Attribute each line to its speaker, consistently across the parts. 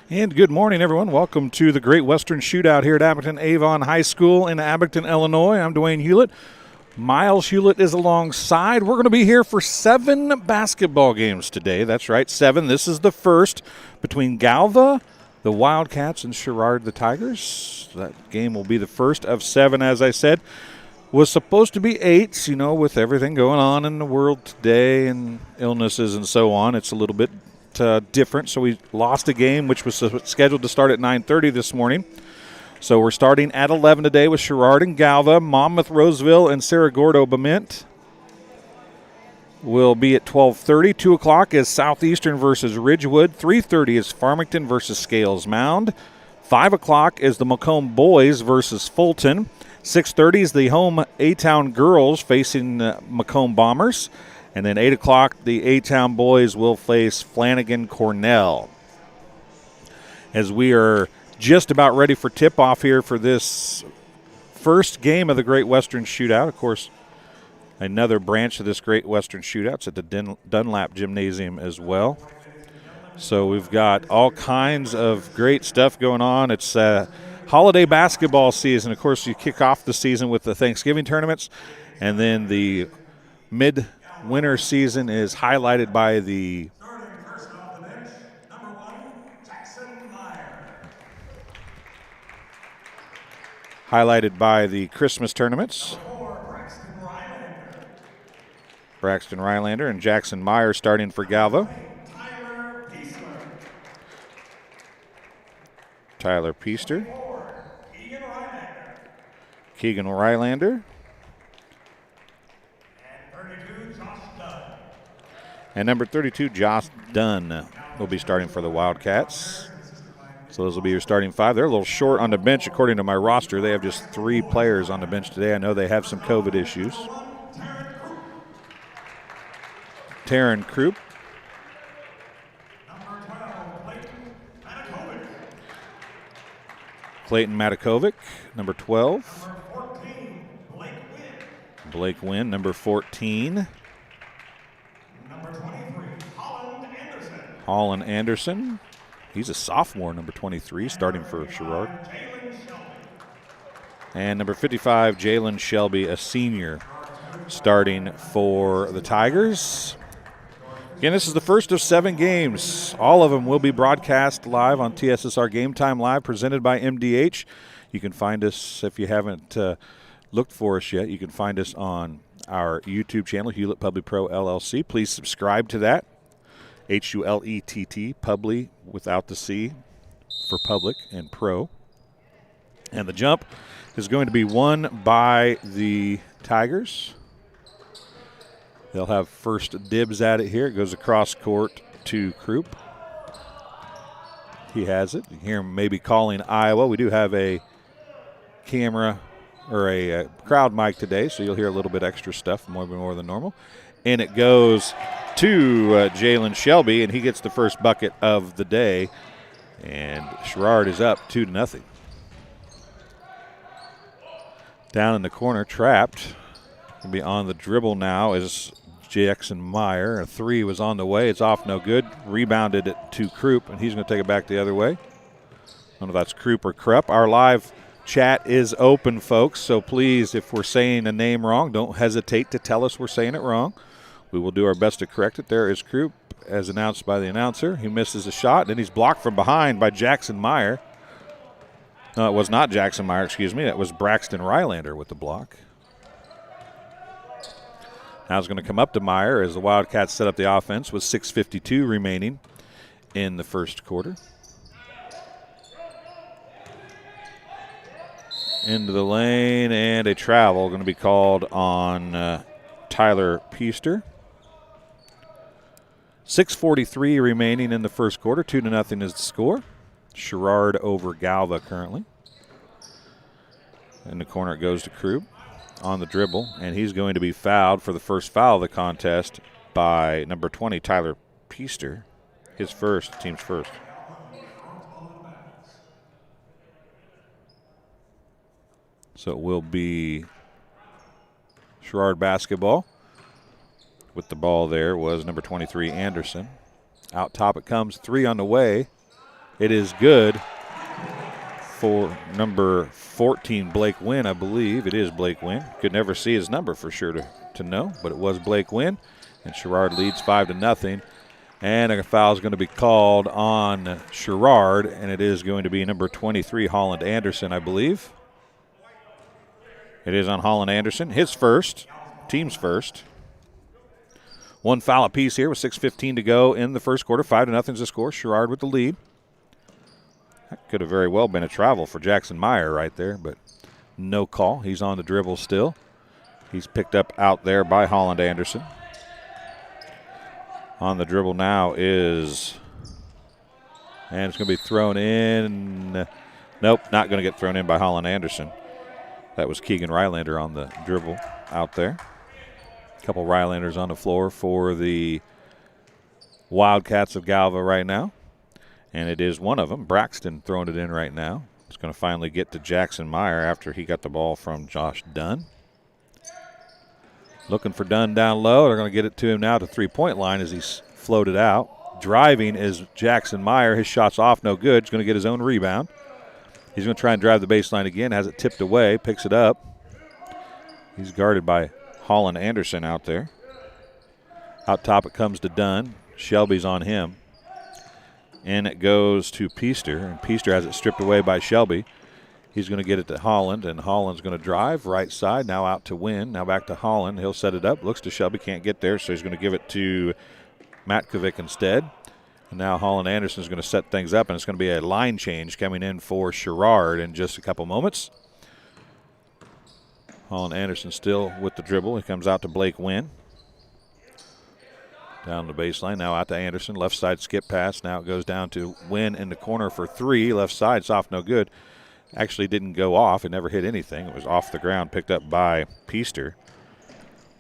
Speaker 1: And good morning, everyone. Welcome to the Great Western Shootout here at Abington Avon High School in Abington, Illinois. I'm Dwayne Hewlett. Miles Hewlett is alongside. We're going to be here for 7 basketball games today. That's right, 7. This is the first between Galva, the Wildcats, and Sherrard, the Tigers. That game will be the first of 7, as I said. Was supposed to be 8, with everything going on in the world today and illnesses and so on. It's a little bit different, so we lost a game which was scheduled to start at 9:30 this morning. So we're starting at 11 today with Sherrard and Galva. Monmouth, Roseville, and Cerro Gordo Bement will be at 12:30. 2 o'clock is Southeastern versus Ridgewood. 3:30 is Farmington versus Scales Mound. 5 o'clock is the Macomb Boys versus Fulton. 6:30 is the home A-Town girls facing Macomb Bombers. And then 8 o'clock, the A-Town boys will face Flanagan Cornell. As we are just about ready for tip-off here for this first game of the Great Western Shootout. Of course, another branch of this Great Western Shootout. It's at the Dunlap Gymnasium as well. So we've got all kinds of great stuff going on. It's holiday basketball season. Of course, you kick off the season with the Thanksgiving tournaments, and then the midwinter season is highlighted by the Christmas tournaments. Braxton Rylander and Jackson Meyer starting for Galva. Tyler Peaster. Keegan Rylander. And number 32, Josh Dunn, will be starting for the Wildcats. So those will be your starting 5. They're a little short on the bench according to my roster. They have just 3 players on the bench today. I know they have some COVID issues. Taryn Krupp. Clayton Matakovic, number 12. Blake Wynn, number 14. Holland Anderson. He's a sophomore, number 23, starting for Sherrard. And number 55, Jalen Shelby, a senior, starting for the Tigers. Again, this is the first of 7 games. All of them will be broadcast live on TSSR Game Time Live, presented by MDH. You can find us, if you haven't looked for us yet, you can find us on our YouTube channel, Hewlett Public Pro LLC. Please subscribe to that. H-U-L-E-T-T, Publi without the C for public and pro. And the jump is going to be won by the Tigers. They'll have first dibs at it here. It goes across court to Krupp. He has it. You hear him maybe calling Iowa. We do have a camera or a crowd mic today, so you'll hear a little bit extra stuff, more than normal. And it goes to Jalen Shelby, and he gets the first bucket of the day. And Sherrard is up 2-0. Down in the corner, trapped. Will be on the dribble now is Jackson Meyer. A 3 was on the way. It's off, no good. Rebounded it to Krupp, and he's going to take it back the other way. I don't know if that's Krupp or Krupp. Our live chat is open, folks, so please, if we're saying a name wrong, don't hesitate to tell us we're saying it wrong. We will do our best to correct it. There is Krupp, as announced by the announcer. He misses a shot, and then he's blocked from behind by Jackson Meyer. No, it was not Jackson Meyer, excuse me. That was Braxton Rylander with the block. Now it's going to come up to Meyer as the Wildcats set up the offense with 6:52 remaining in the first quarter. Into the lane, and a travel going to be called on Tyler Peaster. 6:43 remaining in the first quarter. 2-0 is the score. Sherrard over Galva currently. In the corner it goes to Krupp on the dribble, and he's going to be fouled for the first foul of the contest by number 20, Tyler Peaster. His first, team's first. So it will be Sherrard basketball. With the ball there was number 23, Anderson. Out top it comes, 3 on the way. It is good for number 14, Blake Wynn, I believe. It is Blake Wynn. Could never see his number for sure to know, but it was Blake Wynn. And Sherrard leads 5-0. And a foul is going to be called on Sherrard, and it is going to be number 23, Holland Anderson, I believe. It is on Holland Anderson. His first, team's first. One foul apiece here with 6:15 to go in the first quarter. 5-0 is the score. Sherrard with the lead. That could have very well been a travel for Jackson Meyer right there, but no call. He's on the dribble still. He's picked up out there by Holland Anderson. On the dribble now is, and it's going to be thrown in. Nope, not going to get thrown in by Holland Anderson. That was Keegan Rylander on the dribble out there. A couple Rylanders on the floor for the Wildcats of Galva right now. And it is one of them, Braxton, throwing it in right now. It's going to finally get to Jackson Meyer after he got the ball from Josh Dunn. Looking for Dunn down low. They're going to get it to him now to three-point line as he's floated out. Driving is Jackson Meyer. His shot's off, no good. He's going to get his own rebound. He's going to try and drive the baseline again. Has it tipped away, picks it up. He's guarded by Holland Anderson out there. Out top it comes to Dunn. Shelby's on him. And it goes to Peaster, and Peaster has it stripped away by Shelby. He's going to get it to Holland, and Holland's going to drive right side, now out to Wynn, now back to Holland. He'll set it up, looks to Shelby, can't get there, so he's going to give it to Matkovic instead. And now Holland Anderson's going to set things up, and it's going to be a line change coming in for Sherrard in just a couple moments. Holland Anderson still with the dribble. He comes out to Blake Wynn. Down the baseline, now out to Anderson. Left side skip pass. Now it goes down to Wynn in the corner for three. Left side, soft, no good. Actually didn't go off. It never hit anything. It was off the ground, picked up by Peaster.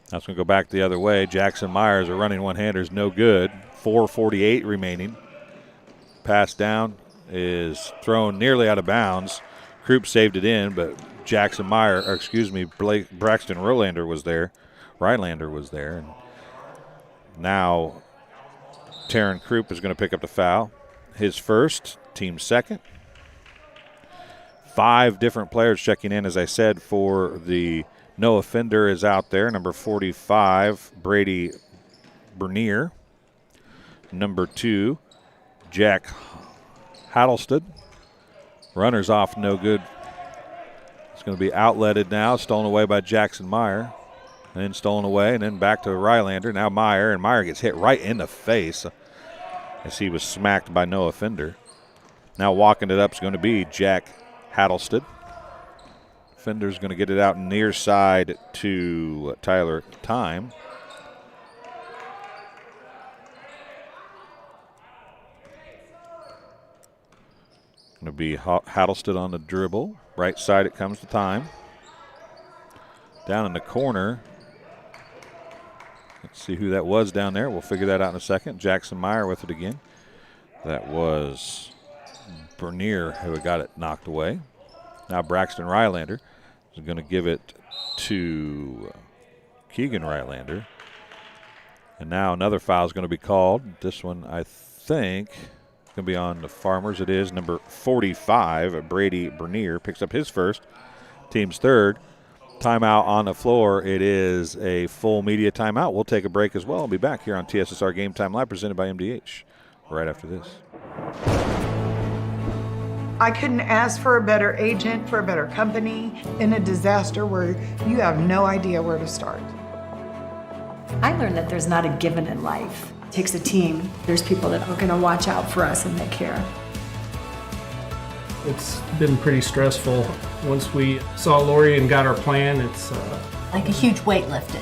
Speaker 1: That's going to go back the other way. Jackson Myers, a running one-hander, is no good. 4:48 remaining. Pass down is thrown nearly out of bounds. Krupp saved it in, but Braxton Rylander was there. And now Taryn Krupp is going to pick up the foul. His first, team second. 5 different players checking in, as I said, for the no offender is out there. Number 45, Brady Bernier. Number 2, Jack Hattlestead. Runner's off, no good. It's going to be outletted now, stolen away by Jackson Meyer. And then stolen away, and then back to Rylander. Now Meyer, and Meyer gets hit right in the face as he was smacked by no offender. Now walking it up is going to be Jack Hattlestead. Fender's going to get it out near side to Tyler Time. Going to be Hattlestead on the dribble. Right side it comes to Time. Down in the corner. Let's see who that was down there. We'll figure that out in a second. Jackson Meyer with it again. That was Bernier who got it knocked away. Now Braxton Rylander is going to give it to Keegan Rylander. And now another foul is going to be called. This one, I think, is going to be on the Farmers. It is number 45, Brady Bernier, picks up his first, team's third. Timeout on the floor. It is a full media timeout. We'll take a break as well. I'll be back here on TSSR Game Time Live, presented by MDH, right after this.
Speaker 2: I couldn't ask for a better agent, for a better company in a disaster where you have no idea where to start.
Speaker 3: I learned that there's not a given in life. It takes a team. There's people that are going to watch out for us and that care.
Speaker 4: It's been pretty stressful. Once we saw Lori and got our plan, it's
Speaker 5: like a huge weight lifted.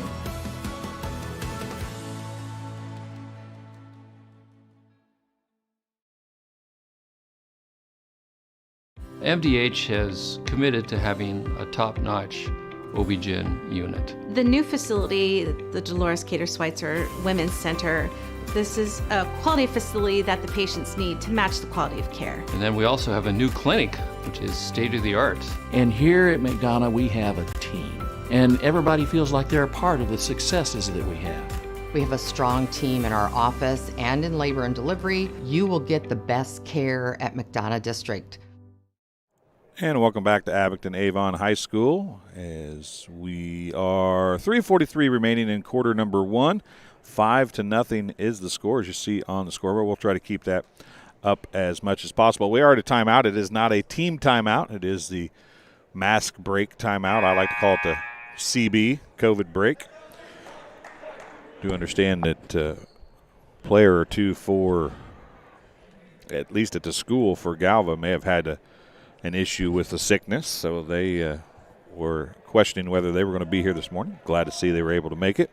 Speaker 6: MDH has committed to having a top-notch OB-GYN unit.
Speaker 7: The new facility, the Dolores Cater Switzer Women's Center, this is a quality facility that the patients need to match the quality of care.
Speaker 6: And then we also have a new clinic, which is state-of-the-art.
Speaker 8: And here at McDonough, we have a team. And everybody feels like they're a part of the successes that we have. We have a strong team in our office and in labor and delivery. You will get the best care at McDonough District.
Speaker 1: And welcome back to Abington Avon High School as we are 3:43 remaining in quarter number 1. 5-0 is the score, as you see on the scoreboard. We'll try to keep that up as much as possible. We are at a timeout. It is not a team timeout. It is the mask break timeout. I like to call it the CB, COVID break. Do understand that a player or two for, at least at the school for Galva, may have had an issue with a sickness, so they were questioning whether they were going to be here this morning. Glad to see they were able to make it.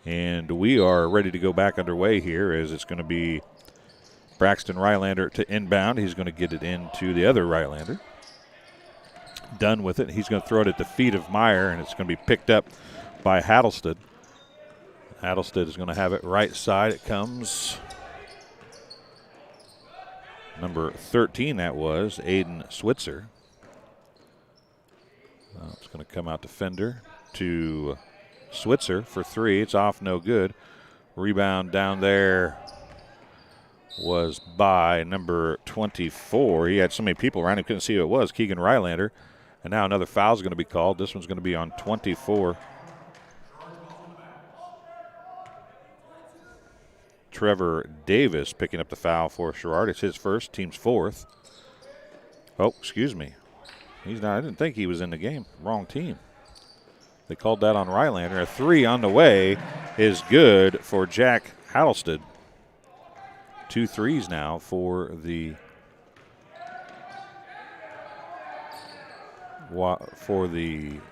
Speaker 1: And we are ready to go back underway here, as it's going to be Braxton Rylander to inbound. He's going to get it into the other Rylander. Done with it. He's going to throw it at the feet of Meyer, and it's going to be picked up by Hattlestead. Hattlestead is going to have it right side. It comes number 13, that was Aiden Switzer. It's going to come out to Fender to Switzer for 3. It's off, no good. Rebound down there was by number 24. He had so many people around him, couldn't see who it was, Keegan Rylander. And now another foul is going to be called. This one's going to be on 24. Trevor Davis picking up the foul for Sherrard. It's his first, team's 4th. Oh, excuse me. He's not. I didn't think he was in the game. Wrong team. They called that on Rylander. A 3 on the way is good for Jack Hattlestead. 2 threes now for the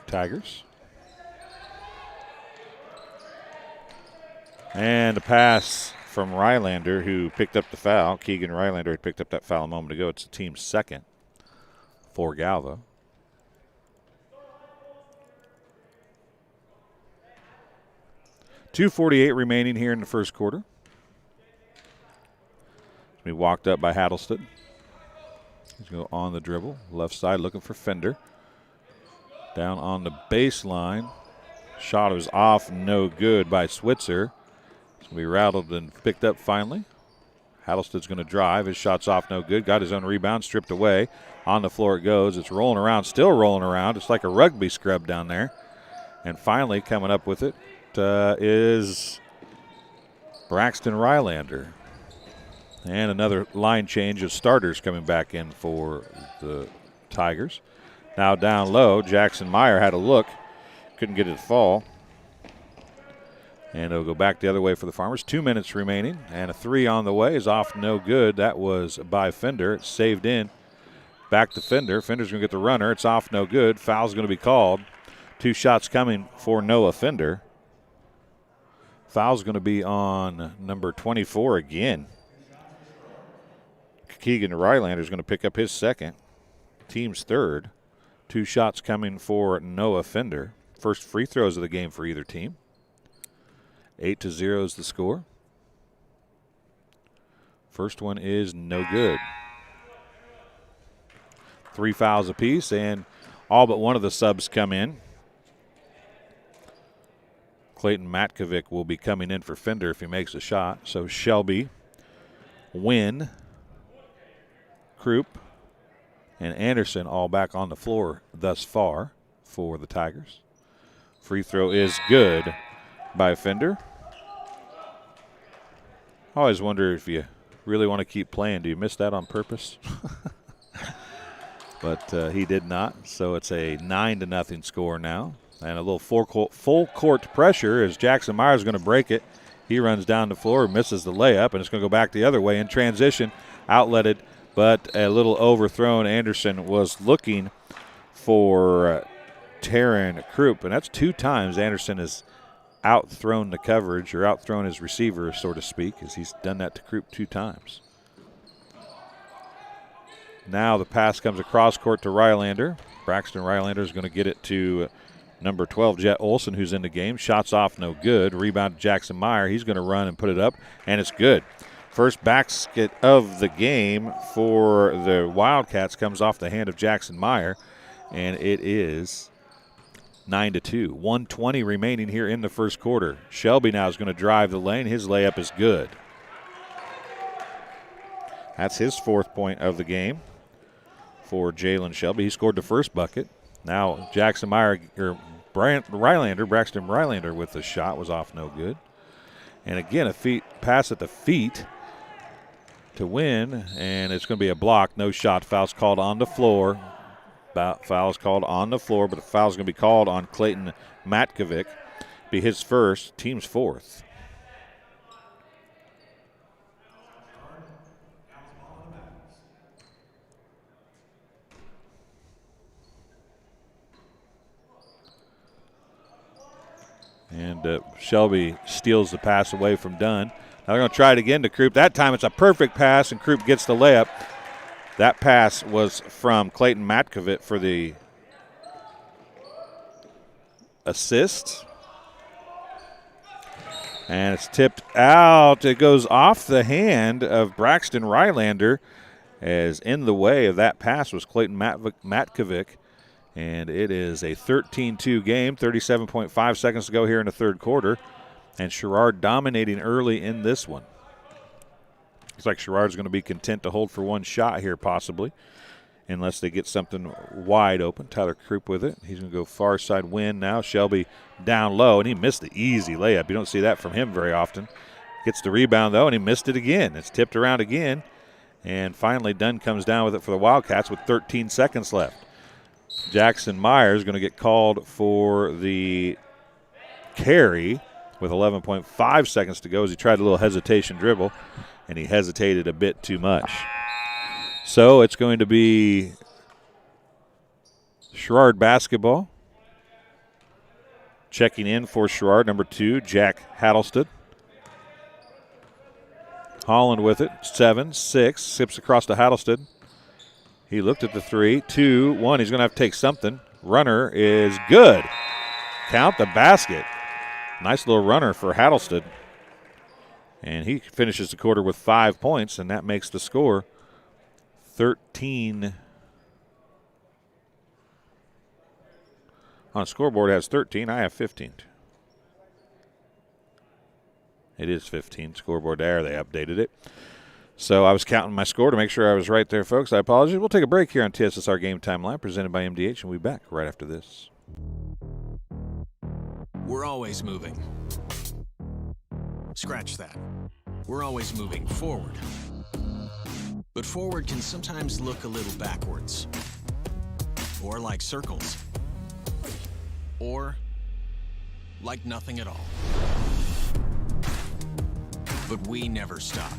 Speaker 1: Tigers. And the pass from Rylander, who picked up the foul. Keegan Rylander had picked up that foul a moment ago. It's the team's 2nd for Galva. .248 remaining here in the first quarter. We walked up by Hattlestead. He's going to go on the dribble. Left side looking for Fender. Down on the baseline. Shot was off, no good by Switzer. It's going to be rattled and picked up finally. Hattlestead's going to drive. His shot's off, no good. Got his own rebound, stripped away. On the floor it goes. It's rolling around, still rolling around. It's like a rugby scrub down there. And finally coming up with it is Braxton Rylander. And another line change of starters coming back in for the Tigers. Now down low, Jackson Meyer had a look. Couldn't get it to fall. And it'll go back the other way for the Farmers. 2 minutes remaining, and a 3 on the way is off, no good. That was by Fender. It's saved in. Back to Fender. Fender's going to get the runner. It's off, no good. Foul's going to be called. 2 shots coming for Noah Fender. Foul's going to be on number 24 again. Keegan Rylander is going to pick up his 2nd. Team's 3rd. 2 shots coming for Noah Fender. First free throws of the game for either team. 8-0 is the score. First one is no good. 3 fouls apiece, and all but one of the subs come in. Clayton Matkovic will be coming in for Fender if he makes a shot. So Shelby, Wynn, Krupp, and Anderson all back on the floor thus far for the Tigers. Free throw is good by Fender. I always wonder if you really want to keep playing. Do you miss that on purpose? But he did not. So it's a 9-0 score now. And a little full court pressure as Jackson Myers is going to break it. He runs down the floor, misses the layup, and it's going to go back the other way in transition. Outletted, but a little overthrown. Anderson was looking for Taryn Krupp, and that's 2 times Anderson has outthrown the coverage or outthrown his receiver, so to speak, as he's done that to Krupp 2 times. Now the pass comes across court to Rylander. Braxton Rylander is going to get it to number 12, Jet Olson, who's in the game. Shots off, no good. Rebound to Jackson Meyer. He's going to run and put it up, and it's good. First basket of the game for the Wildcats comes off the hand of Jackson Meyer, and it is 9-2. 1:20 remaining here in the first quarter. Shelby now is going to drive the lane. His layup is good. That's his 4th point of the game for Jalen Shelby. He scored the first bucket. Now Braxton Rylander with the shot was off no good. And again, a pass at the feet to win, and it's going to be a block. No shot. Foul's called on the floor. Foul's called on the floor, but the foul's going to be called on Clayton Matkovic. Be his first, team's 4th. And Shelby steals the pass away from Dunn. Now they're going to try it again to Krupp. That time it's a perfect pass, and Krupp gets the layup. That pass was from Clayton Matkovic for the assist. And it's tipped out. It goes off the hand of Braxton Rylander, as in the way of that pass was Clayton Matkovic. And it is a 13-2 game, 37.5 seconds to go here in the third quarter. And Sherrard dominating early in this one. Looks like Sherrard's going to be content to hold for one shot here possibly, unless they get something wide open. Tyler Krupp with it. He's going to go far side win now. Shelby down low, and he missed the easy layup. You don't see that from him very often. Gets the rebound, though, and he missed it again. It's tipped around again. And finally, Dunn comes down with it for the Wildcats with 13 seconds left. Jackson Myers going to get called for the carry with 11.5 seconds to go as he tried a little hesitation dribble, and he hesitated a bit too much. So it's going to be Sherrard basketball. Checking in for Sherrard, number 2, Jack Hattlestead. Holland with it, 7-6, sips across to Hattlestead. He looked at the 3, 2, 1. He's going to have to take something. Runner is good. Count the basket. Nice little runner for Hattlestead. And he finishes the quarter with 5 points, and that makes the score 13. On the scoreboard it has 13. I have 15. It is 15. Scoreboard there. They updated it. So I was counting my score to make sure I was right there, folks. I apologize. We'll take a break here on TSSR Game Time Live, presented by MDH, and we'll be back right after this.
Speaker 9: We're always moving. Scratch that. We're always moving forward. But forward can sometimes look a little backwards. Or like circles. Or like nothing at all. But we never stop.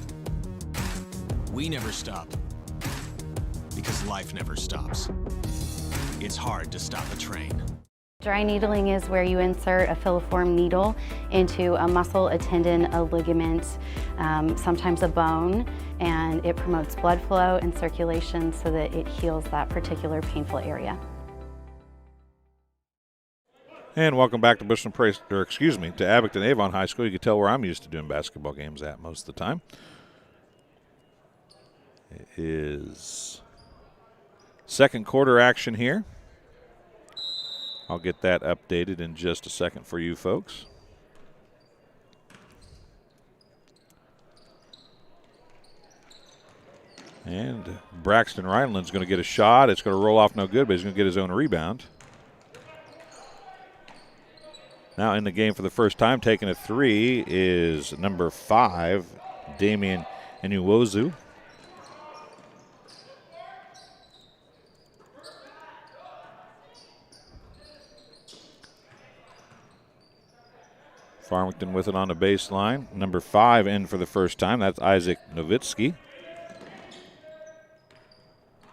Speaker 9: We never stop because life never stops. It's hard to stop a train.
Speaker 10: Dry needling is where you insert a filiform needle into a muscle, a tendon, a ligament, sometimes a bone, and it promotes blood flow and circulation so that it heals that particular painful area.
Speaker 1: And welcome back to to Abington Avon High School. You can tell where I'm used to doing basketball games at most of the time. It is second quarter action here. I'll get that updated in just a second for you folks. And Braxton Ryland's going to get a shot. It's going to roll off no good, but he's going to get his own rebound. Now in the game for the first time, taking a 3 is number 5, Damian Enuwozu. Farmington with it on the baseline. Number 5 in for the first time. That's Isaac Nowitzki.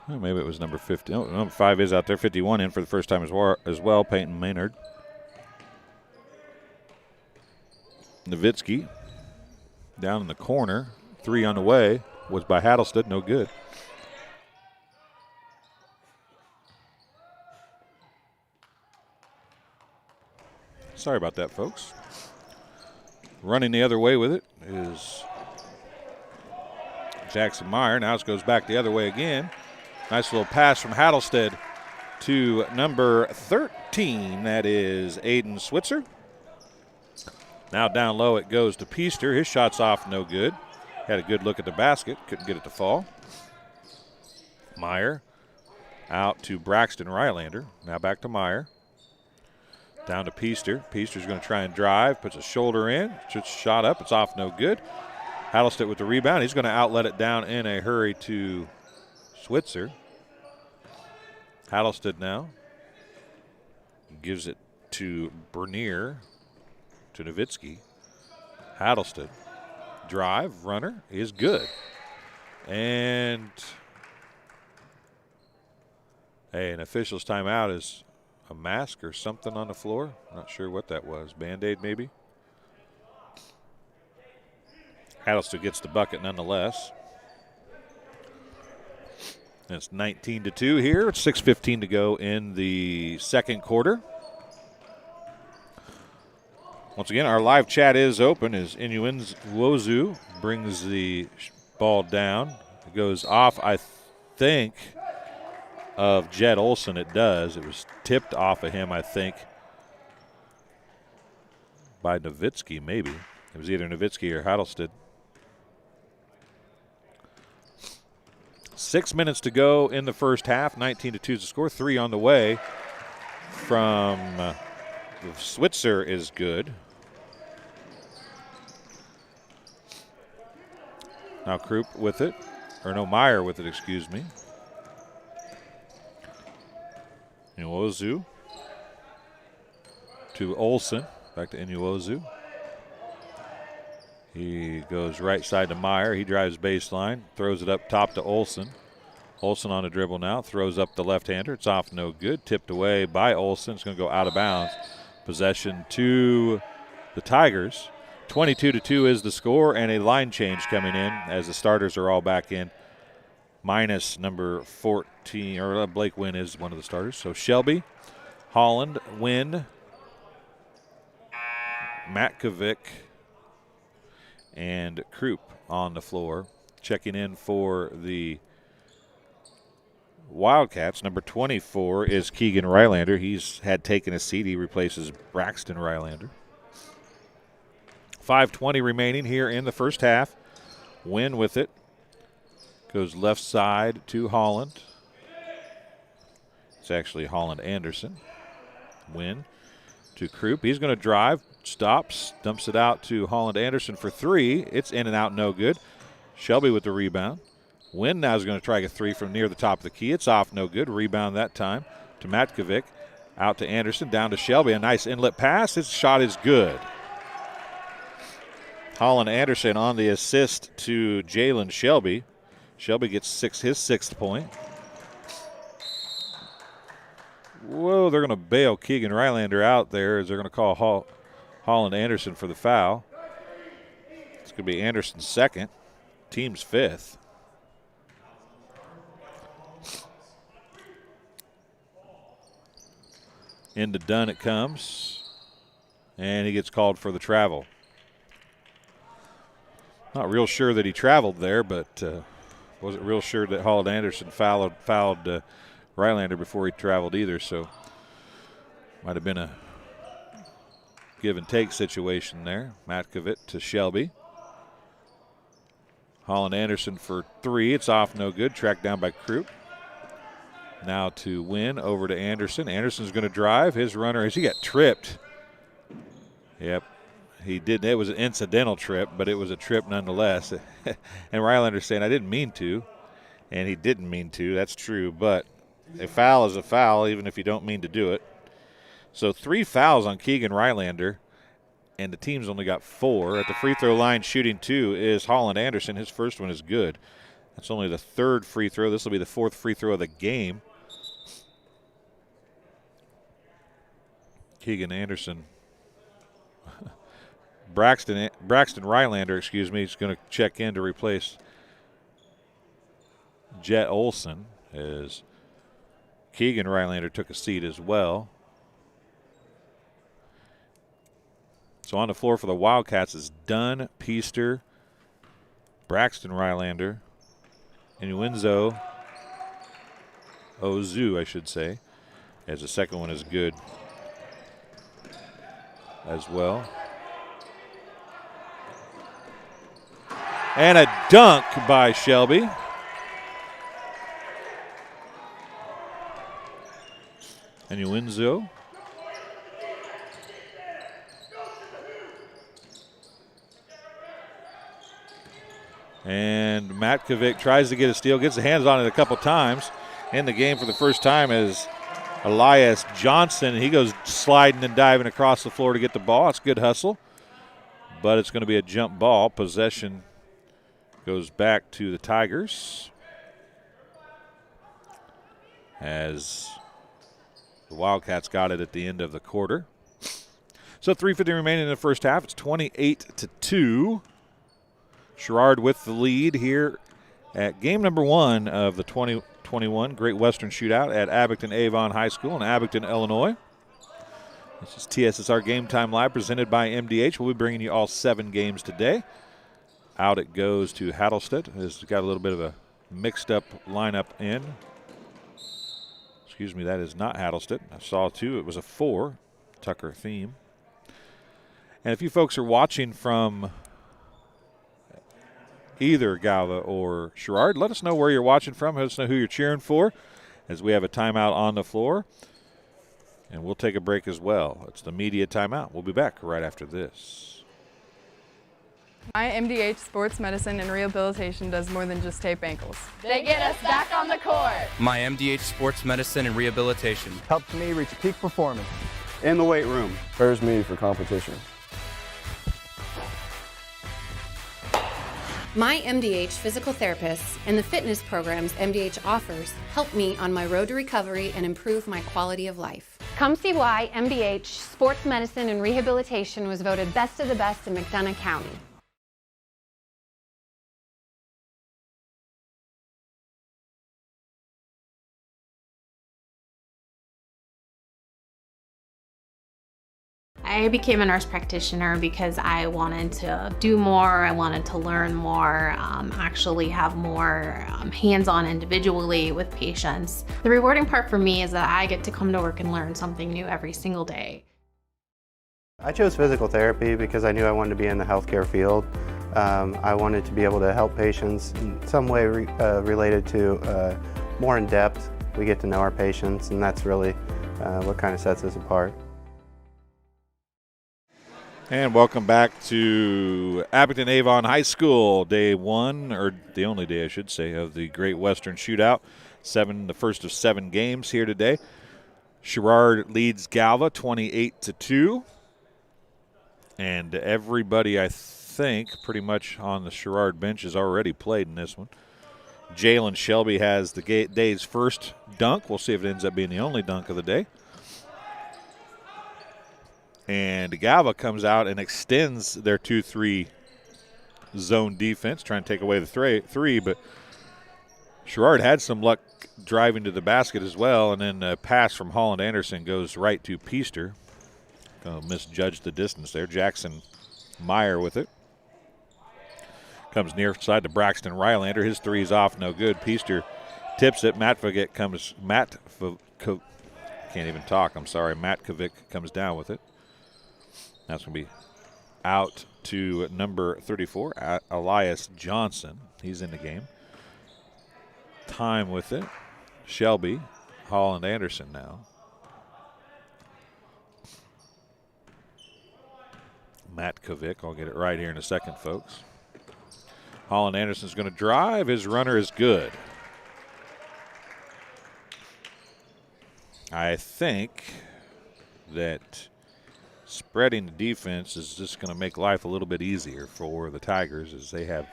Speaker 1: Oh, maybe it was number 50. Oh, number 5 is out there. 51 in for the first time as well. Peyton Maynard. Nowitzki down in the corner. 3 on the way was by Hattlestead. No good. Sorry about that, folks. Running the other way with it is Jackson Meyer. Now it goes back the other way again. Nice little pass from Hattlestead to number 13. That is Aiden Switzer. Now down low it goes to Peaster. His shot's off, no good. Had a good look at the basket, couldn't get it to fall. Meyer out to Braxton Rylander. Now back to Meyer. Down to Peaster. Peaster's going to try and drive, puts a shoulder in, shot up, it's off, no good. Hattlestead with the rebound. He's going to outlet it down in a hurry to Switzer. Hattlestead now gives it to Bernier, to Nowitzki. Hattlestead. Drive, runner is good. And an official's timeout is a mask or something on the floor. Not sure what that was. Band-Aid maybe. Hattlestead gets the bucket nonetheless. And it's 19-2 here. It's 6:15 to go in the second quarter. Once again, our live chat is open as Inuenwozu brings the ball down. It goes off, I think, of Jed Olson. It does. It was tipped off of him, I think, by Nowitzki, maybe. It was either Nowitzki or Hattlestead. 6 minutes to go in the first half. 19-2 is the score. 3 on the way from Switzer is good. Now Krupp with it. Or no, Meyer with it, excuse me. Inuozu to Olson. Back to Inuozu. He goes right side to Meyer. He drives baseline. Throws it up top to Olson. Olson on a dribble now. Throws up the left-hander. It's off, no good. Tipped away by Olson. It's going to go out of bounds. Possession to the Tigers. 22-2 is the score, and a line change coming in as the starters are all back in. Minus number 14, or Blake Wynn is one of the starters. So Shelby, Holland, Wynn, Matkovic, and Krupp on the floor. Checking in for the Wildcats, number 24 is Keegan Rylander. He's had taken a seat. He replaces Braxton Rylander. 5:20 remaining here in the first half. Wynn with it. Goes left side to Holland. It's actually Holland Anderson. Wynn to Krupp. He's going to drive, stops, dumps it out to Holland Anderson for 3. It's in and out, no good. Shelby with the rebound. Wynn now is going to try a 3 from near the top of the key. It's off, no good. Rebound that time to Matkovic. Out to Anderson, down to Shelby. A nice inlet pass. His shot is good. Holland Anderson on the assist to Jalen Shelby. Shelby gets his 6th point. Whoa, they're going to bail Keegan Rylander out there as they're going to call Holland Anderson for the foul. It's going to be Anderson's 2nd, team's 5th. Into Dunn it comes, and he gets called for the travel. Not real sure that he traveled there, but wasn't real sure that Holland Anderson fouled Rylander before he traveled either, so might have been a give and take situation there. Matkovic to Shelby. Holland Anderson for 3. It's off, no good. Tracked down by Krupp. Now to Wynn, over to Anderson. Anderson's going to drive. His runner, he got tripped. Yep. He did. It was an incidental trip, but it was a trip nonetheless. And Rylander's saying, I didn't mean to. And he didn't mean to. That's true. But a foul is a foul, even if you don't mean to do it. So 3 fouls on Keegan Rylander, and the team's only got 4. At the free throw line, shooting 2 is Holland Anderson. His first one is good. That's only the 3rd free throw. This will be the 4th free throw of the game. Keegan Anderson. Braxton Rylander, excuse me, is going to check in to replace Jet Olson as Keegan Rylander took a seat as well. So on the floor for the Wildcats is Dunn, Peaster, Braxton Rylander, Inuenwozu, I should say, as the second one is good as well. And a dunk by Shelby. Inuenzo. And Matkovic tries to get a steal, gets the hands on it a couple times. In the game for the first time is Elias Johnson. He goes sliding and diving across the floor to get the ball. It's good hustle, but it's going to be a jump ball. Possession goes back to the Tigers as the Wildcats got it at the end of the quarter. So 3:50 remaining in the first half. It's 28-2. Sherrard with the lead here at game number 1 of the 2021 Great Western Shootout at Abington Avon High School in Abington, Illinois. This is TSSR Game Time Live presented by MDH. We'll be bringing you all 7 games today. Out it goes to Hattlestead. It's got a little bit of a mixed up lineup in. Excuse me, that is not Hattlestead. I saw 2. It was a 4, Tucker theme. And if you folks are watching from either Galva or Sherrard, let us know where you're watching from. Let us know who you're cheering for as we have a timeout on the floor. And we'll take a break as well. It's the media timeout. We'll be back right after this.
Speaker 11: My MDH Sports Medicine and Rehabilitation does more than just tape ankles.
Speaker 12: They get us back on the court.
Speaker 13: My MDH Sports Medicine and Rehabilitation
Speaker 14: helps me reach peak performance
Speaker 15: in the weight room.
Speaker 14: Prepares me for competition.
Speaker 16: My MDH physical therapists and the fitness programs MDH offers help me on my road to recovery and improve my quality of life.
Speaker 17: Come see why MDH Sports Medicine and Rehabilitation was voted best of the best in McDonough County.
Speaker 7: I became a nurse practitioner because I wanted to do more, I wanted to learn more, actually have more hands-on individually with patients. The rewarding part for me is that I get to come to work and learn something new every single day.
Speaker 15: I chose physical therapy because I knew I wanted to be in the healthcare field. I wanted to be able to help patients in some way related to more in depth. We get to know our patients, and that's really what kind of sets us apart.
Speaker 1: And welcome back to Abington Avon High School, day 1, or the only day I should say, of the Great Western Shootout. The first of 7 games here today. Sherrard leads Galva 28-2. And everybody, I think, pretty much on the Sherrard bench has already played in this one. Jalen Shelby has the day's first dunk. We'll see if it ends up being the only dunk of the day. And Galva comes out and extends their 2-3 zone defense, trying to take away the three, but Sherrard had some luck driving to the basket as well, and then a pass from Holland Anderson goes right to Peaster. Misjudged the distance there. Jackson Meyer with it. Comes near side to Braxton Rylander. His 3 is off, no good. Peaster tips it. Matkovic comes down with it. That's going to be out to number 34, Elias Johnson. He's in the game. Time with it. Shelby, Holland Anderson now. Matkovic, I'll get it right here in a second, folks. Holland Anderson's going to drive. His runner is good. I think that spreading the defense is just going to make life a little bit easier for the Tigers, as they have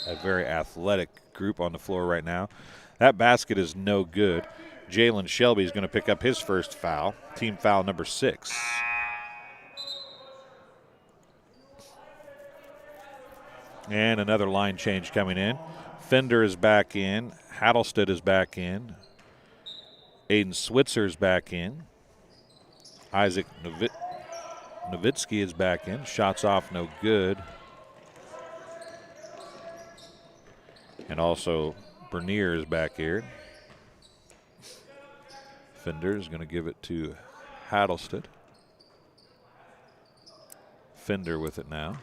Speaker 1: a very athletic group on the floor right now. That basket is no good. Jalen Shelby is going to pick up his first foul, team foul number 6. And another line change coming in. Fender is back in. Hattlestead is back in. Aiden Switzer is back in. Isaac Nowitzki is back in. Shots off, no good. And also Bernier is back here. Fender is going to give it to Hattlestead. Fender with it now.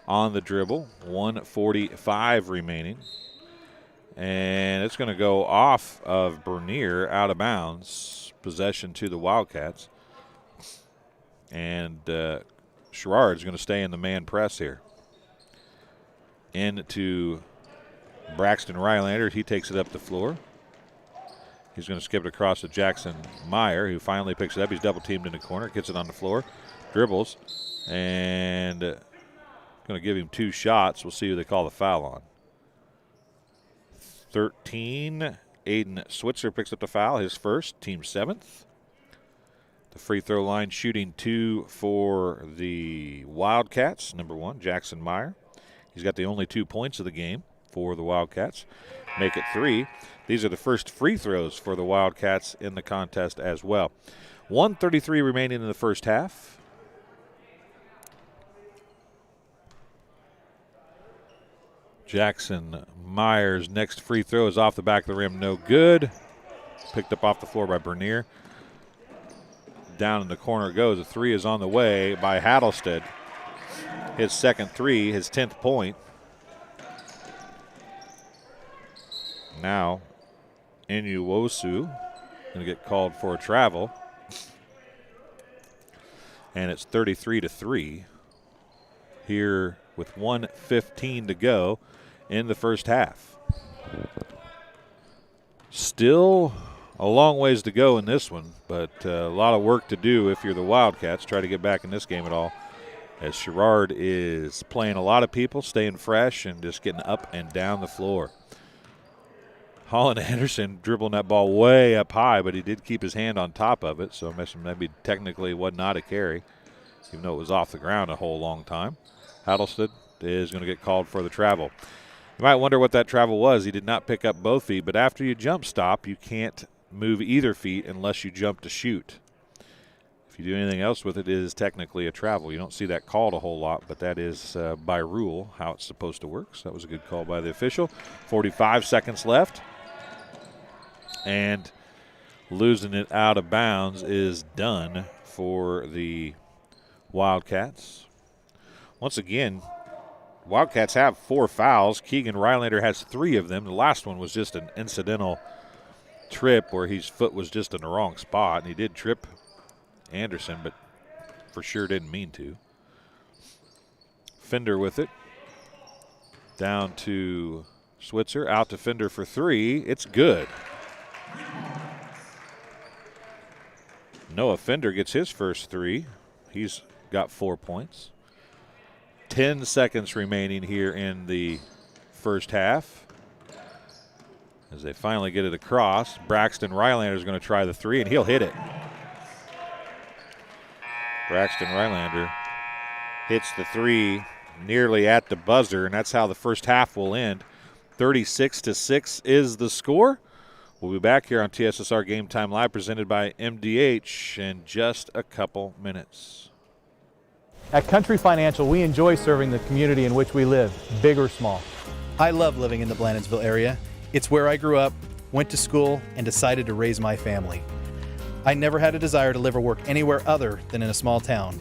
Speaker 1: On the dribble, 1:45 remaining. And it's going to go off of Bernier, out of bounds. Possession to the Wildcats. And Sherrard's going to stay in the man press here. Into Braxton Rylander. He takes it up the floor. He's going to skip it across to Jackson Meyer, who finally picks it up. He's double teamed in the corner, gets it on the floor, dribbles, and going to give him 2 shots. We'll see who they call the foul on. 13, Aiden Switzer picks up the foul, his first, team 7th. The free throw line shooting 2 for the Wildcats. Number 1, Jackson Meyer. He's got the only 2 points of the game for the Wildcats. Make it 3. These are the first free throws for the Wildcats in the contest as well. 1:33 remaining in the first half. Jackson Meyer's next free throw is off the back of the rim, no good. Picked up off the floor by Bernier. Down in the corner it goes. A 3 is on the way by Hattlestead. His second 3, his 10th point. Now, Inuwosu going to get called for a travel. And it's 33-3 here with 1:15 to go in the first half. Still a long ways to go in this one, but a lot of work to do if you're the Wildcats. Try to get back in this game at all, as Sherrard is playing a lot of people, staying fresh, and just getting up and down the floor. Holland Anderson dribbling that ball way up high, but he did keep his hand on top of it, so maybe technically was not a carry, even though it was off the ground a whole long time. Hattlestead is going to get called for the travel. You might wonder what that travel was. He did not pick up both feet, but after you jump stop, you can't move either feet unless you jump to shoot. If you do anything else with it, it is technically a travel. You don't see that called a whole lot, but that is by rule how it's supposed to work. So that was a good call by the official. 45 seconds left. And losing it out of bounds is done for the Wildcats. Once again, Wildcats have 4 fouls. Keegan Rylander has 3 of them. The last one was just an incidental trip where his foot was just in the wrong spot, and he did trip Anderson, but for sure didn't mean to. Fender with it. Down to Switzer, out to Fender for 3. It's good. Noah Fender gets his first 3. He's got 4 points. 10 seconds remaining here in the first half. As they finally get it across, Braxton Rylander is going to try the 3, and he'll hit it. Braxton Rylander hits the 3 nearly at the buzzer, and that's how the first half will end. 36-6 is the score. We'll be back here on TSSR Game Time Live, presented by MDH, in just a couple minutes.
Speaker 18: At Country Financial, we enjoy serving the community in which we live, big or small.
Speaker 19: I love living in the Blandonsville area. It's where I grew up, went to school, and decided to raise my family. I never had a desire to live or work anywhere other than in a small town.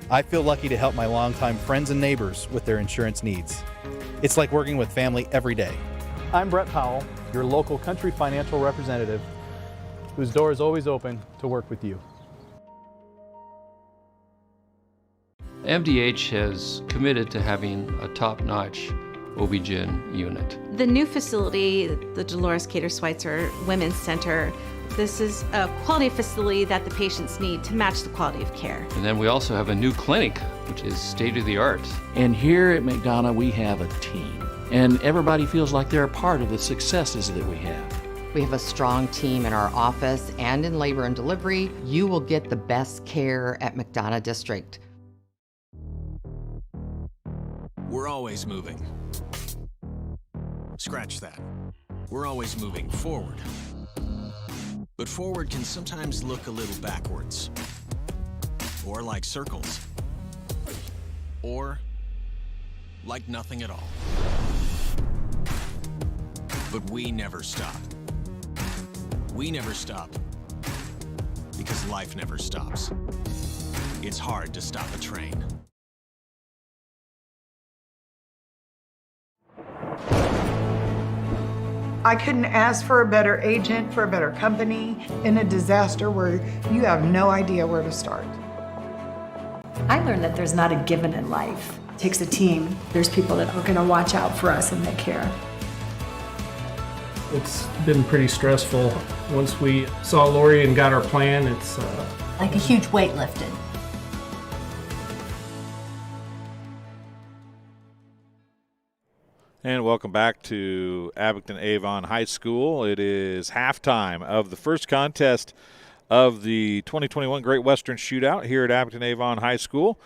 Speaker 19: I feel lucky to help my longtime friends and neighbors with their insurance needs. It's like working with family every day.
Speaker 18: I'm Brett Powell, your local Country Financial representative, whose door is always open to work with you.
Speaker 6: MDH has committed to having a top-notch OB-GYN unit.
Speaker 20: The new facility, the Dolores Cater Switzer Women's Center, this is a quality facility that the patients need to match the quality of care.
Speaker 6: And then we also have a new clinic, which is state-of-the-art.
Speaker 21: And here at McDonough, we have a team. And everybody feels like they're a part of the successes that we have.
Speaker 8: We have a strong team in our office and in labor and delivery. You will get the best care at McDonough District.
Speaker 9: We're always moving. Scratch that. We're always moving forward. But forward can sometimes look a little backwards. Or like circles. Or like nothing at all. But we never stop. We never stop. Because life never stops. It's hard to stop a train.
Speaker 2: I couldn't ask for a better agent, for a better company in a disaster where you have no idea where to start.
Speaker 3: I learned that there's not a given in life. It takes a team. There's people that are going to watch out for us and that care.
Speaker 4: It's been pretty stressful. Once we saw Lori and got our plan, it's
Speaker 5: like a huge weight lifted.
Speaker 1: And welcome back to Abington Avon High School. It is halftime of the first contest of the 2021 Great Western Shootout here at Abington Avon High School.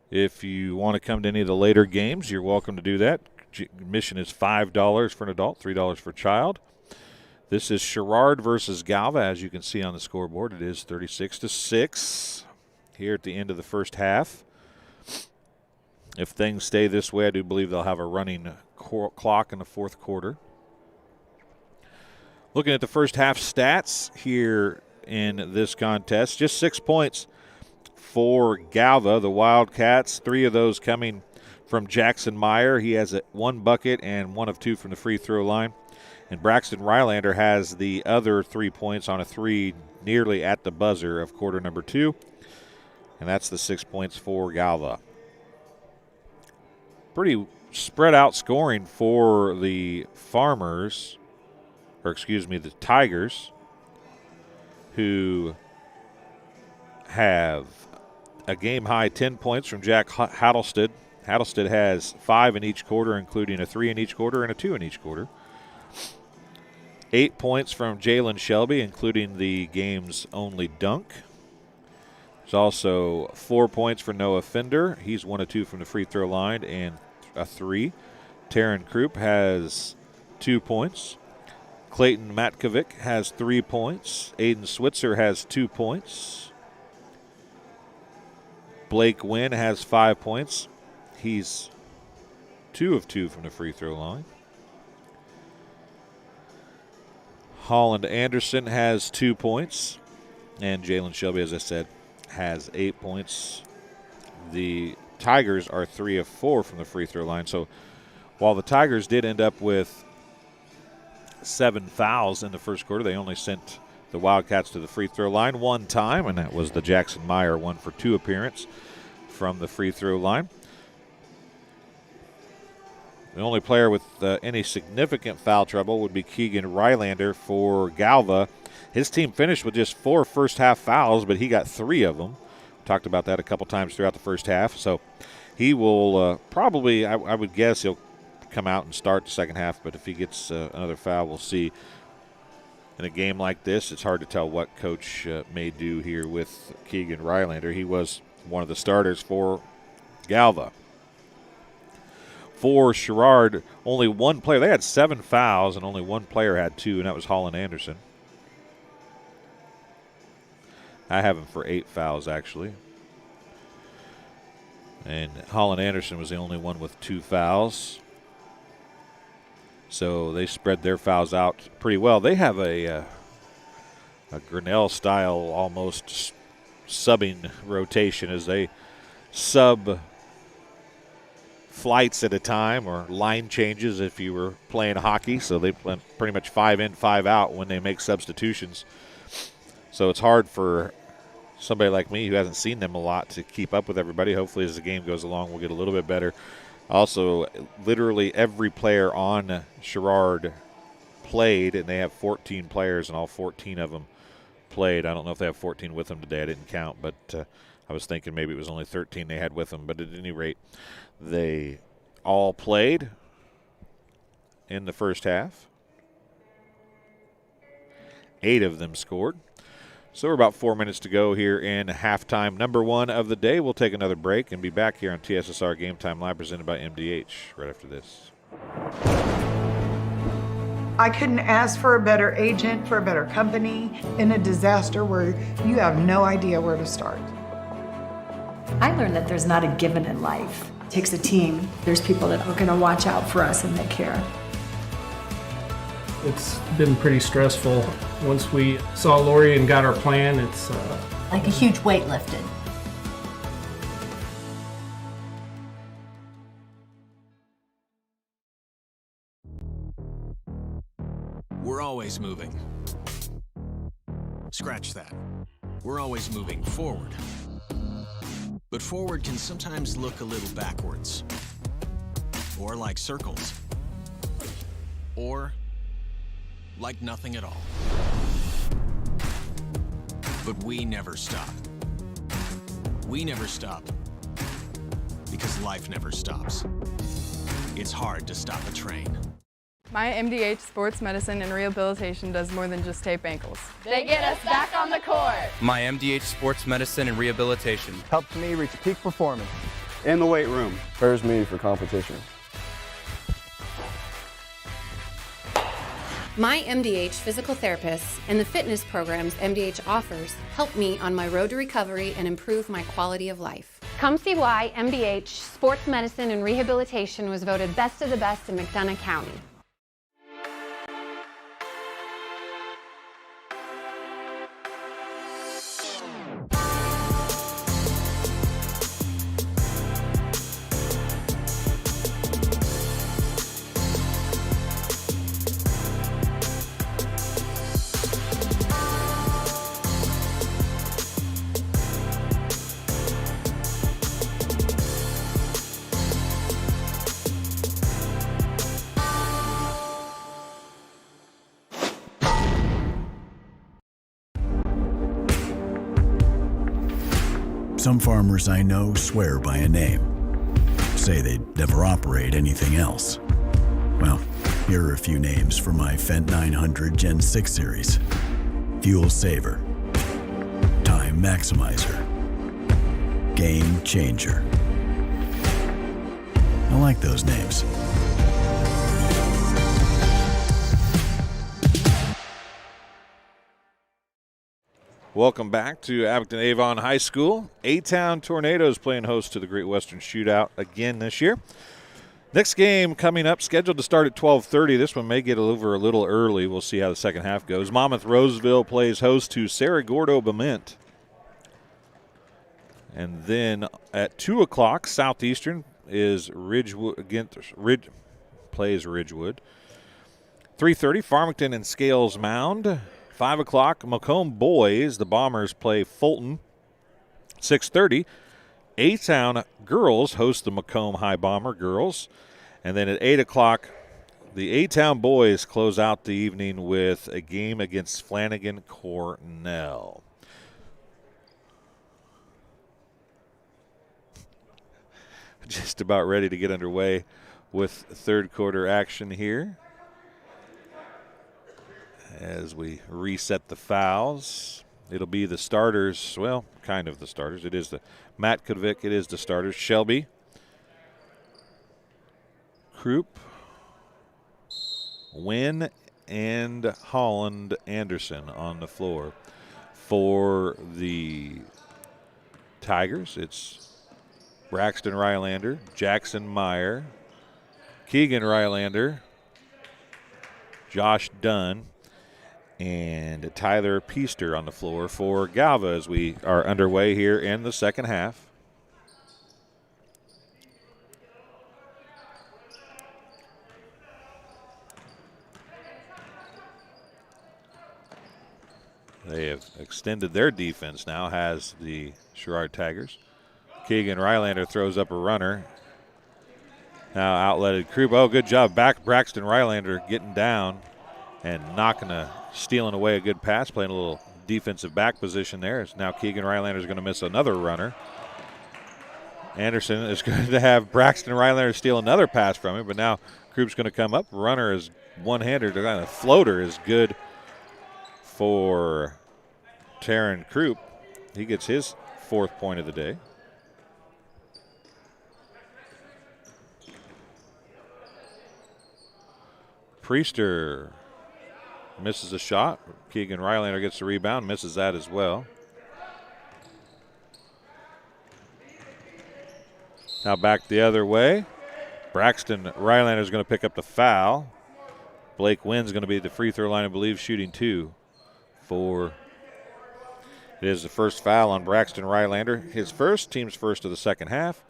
Speaker 1: If you want to come to any of the later games, you're welcome to do that. Admission is $5 for an adult, $3 for a child. This is Sherrard versus Galva. As you can see on the scoreboard, it is 36-6 here at the end of the first half. If things stay this way, I do believe they'll have a running clock in the fourth quarter. Looking at the first half stats here in this contest, just 6 points for Galva, the Wildcats, 3 of those coming from Jackson Meyer. He has 1 bucket and 1 of 2 from the free throw line. And Braxton Rylander has the other 3 points on a 3 nearly at the buzzer of quarter number 2. And that's the 6 points for Galva. Pretty spread out scoring for the Farmers, or excuse me, the Tigers, who have a game-high 10 points from Jack Hattlestead. Hattlestead has 5 in each quarter, including a 3 in each quarter and a 2 in each quarter. 8 points from Jalen Shelby, including the game's only dunk. There's also 4 points for Noah Fender. He's 1 of 2 from the free throw line and a 3. Taryn Krupp has 2 points. Clayton Matkovic has 3 points. Aiden Switzer has 2 points. Blake Wynn has 5 points. He's 2 of 2 from the free throw line. Holland Anderson has 2 points. And Jalen Shelby, as I said, has 8 points. The Tigers are 3 of 4 from the free throw line. So while the Tigers did end up with 7 fouls in the first quarter, they only sent the Wildcats to the free throw line 1 time, and that was the Jackson Meyer 1 for 2 appearance from the free throw line. The only player with any significant foul trouble would be Keegan Rylander for Galva. His team finished with just 4 first-half fouls, but he got 3 of them. Talked about that a couple times throughout the first half. So he will probably, I would guess he'll come out and start the second half, but if he gets another foul, we'll see. In a game like this, it's hard to tell what coach may do here with Keegan Rylander. He was one of the starters for Galva. For Sherrard, only 1 player. They had 7 fouls, and only 1 player had 2, and that was Holland Anderson. I have him for 8 fouls, actually. And Holland Anderson was the only one with 2 fouls. So they spread their fouls out pretty well. They have a Grinnell-style almost subbing rotation as they sub flights at a time, or line changes if you were playing hockey. So they play pretty much 5 in, 5 out when they make substitutions. So it's hard for somebody like me who hasn't seen them a lot to keep up with everybody. Hopefully as the game goes along, we'll get a little bit better. Also, literally every player on Sherrard played, and they have 14 players, and all 14 of them played. I don't know if they have 14 with them today. I didn't count, but I was thinking maybe it was only 13 they had with them. But at any rate, they all played in the first half. 8 of them scored. So we're about 4 minutes to go here in halftime number 1 of the day. We'll take another break and be back here on TSSR Game Time Live, presented by MDH, right after this.
Speaker 2: I couldn't ask for a better agent, for a better company in a disaster where you have no idea where to start.
Speaker 3: I learned that there's not a given in life. It takes a team. There's people that are going to watch out for us and that care.
Speaker 4: It's been pretty stressful. Once we saw Lori and got our plan, it's
Speaker 5: like a huge weight lifted.
Speaker 9: We're always moving. Scratch that. We're always moving forward. But forward can sometimes look a little backwards. Or like circles. Or like nothing at all. But we never stop. We never stop because life never stops. It's hard to stop a train.
Speaker 11: My MDH Sports Medicine and Rehabilitation does more than just tape ankles.
Speaker 12: They get us back on the court.
Speaker 13: My MDH Sports Medicine and Rehabilitation
Speaker 14: helps me reach peak performance.
Speaker 15: In the weight room.
Speaker 14: Prepares me for competition.
Speaker 16: My MDH physical therapists and the fitness programs MDH offers help me on my road to recovery and improve my quality of life.
Speaker 17: Come see why MDH Sports Medicine and Rehabilitation was voted best of the best in McDonough County.
Speaker 10: Some farmers I know swear by a name, say they'd never operate anything else. Well, here are a few names for my Fendt 900 Gen 6 series. Fuel Saver, Time Maximizer, Game Changer. I like those names.
Speaker 1: Welcome back to Abington Avon High School. A-Town Tornadoes playing host to the Great Western Shootout again this year. Next game coming up, scheduled to start at 12:30. This one may get over a little early. We'll see how the second half goes. Monmouth Roseville plays host to Cerro Gordo Bement. And then at 2 o'clock, Southeastern is plays Ridgewood. 3:30, Farmington and Scales Mound. 5 o'clock, Macomb Boys, the Bombers play Fulton. 6:30, A-Town Girls host the Macomb High Bomber Girls. And then at 8 o'clock, the A-Town Boys close out the evening with a game against Flanagan Cornell. Just about ready to get underway with third quarter action here. As we reset the fouls, it'll be the starters, well, kind of the starters. It is the Matt Kovic, it is the starters. Shelby, Krupp, Wynn, and Holland Anderson on the floor. For the Tigers, it's Braxton Rylander, Jackson Meyer, Keegan Rylander, Josh Dunn, and Tyler Peaster on the floor for Galva as we are underway here in the second half. They have extended their defense now, has the Sherrard Tigers. Keegan Rylander throws up a runner. Now outletted Krupp. Oh, good job. Back Braxton Rylander getting down and stealing away a good pass, playing a little defensive back position there. As now Keegan Rylander is going to miss another runner. Anderson is going to have Braxton Rylander steal another pass from him, but now Krupp's going to come up. Runner is one-hander. The floater is good for Taryn Krupp. He gets his fourth point of the day. Priester misses a shot. Keegan Rylander gets the rebound, misses that as well. Now back the other way. Braxton Rylander is going to pick up the foul. Blake Wynn's going to be at the free throw line, I believe, shooting 2 for. It is the first foul on Braxton Rylander. His first, team's first of the second half.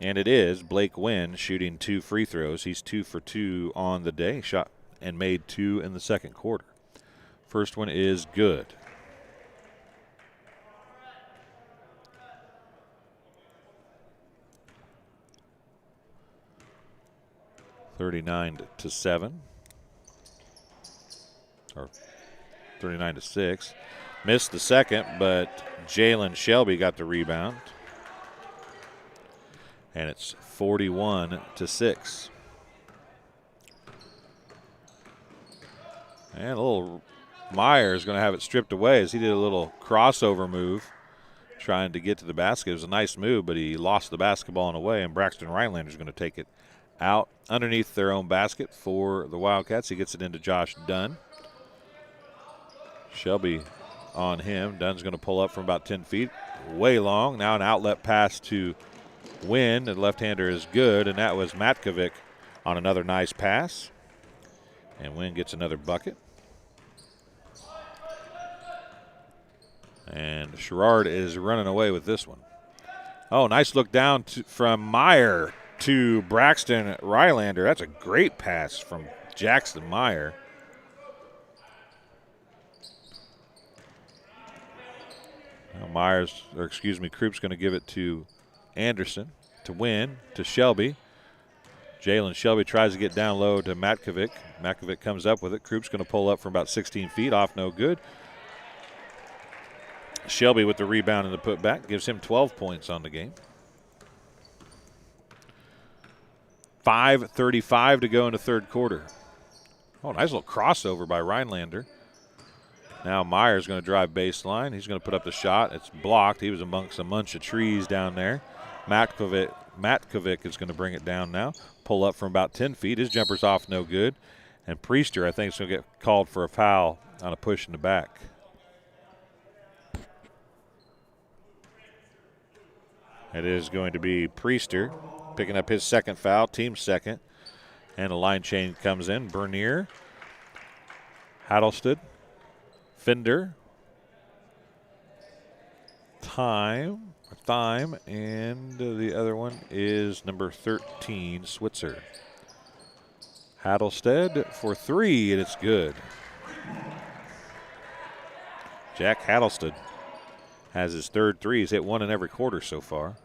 Speaker 1: And it is Blake Wynn shooting 2 free throws. He's 2 for 2 on the day. Shot and made 2 in the second quarter. First one is good. (39-7). Or 39-6. Missed the second, but Jalen Shelby got the rebound. And it's 41-6. And a little Meyer is going to have it stripped away as he did a little crossover move trying to get to the basket. It was a nice move, but he lost the basketball on the way, and Braxton Rylander is going to take it out underneath their own basket for the Wildcats. He gets it into Josh Dunn. Shelby on him. Dunn's going to pull up from about 10 feet. Way long. Now an outlet pass to Wynn. The left-hander is good, and that was Matkovic on another nice pass. And Wynn gets another bucket. And Sherrard is running away with this one. Oh, nice look down from Meyer to Braxton Rylander. That's a great pass from Jackson Meyer. Now Kroop's going to give it to Anderson, to Wynn, to Shelby. Jalen Shelby tries to get down low to Matkovic. Matkovic comes up with it. Kroop's going to pull up from about 16 feet, off no good. Shelby with the rebound and the putback gives him 12 points on the game. 5:35 to go in the third quarter. Oh, nice little crossover by Rylander. Now Meyer's going to drive baseline. He's going to put up the shot. It's blocked. He was amongst a bunch of trees down there. Matkovic is going to bring it down now. Pull up from about 10 feet. His jumper's off no good. And Priester, I think, is going to get called for a foul on a push in the back. It is going to be Priester picking up his second foul, team second. And a line change comes in. Bernier, Hattlestead, Fender, Thyme, and the other one is number 13, Switzer. Hattlestead for 3, and it's good. Jack Hattlestead has his third 3. He's hit 1 in every quarter so far.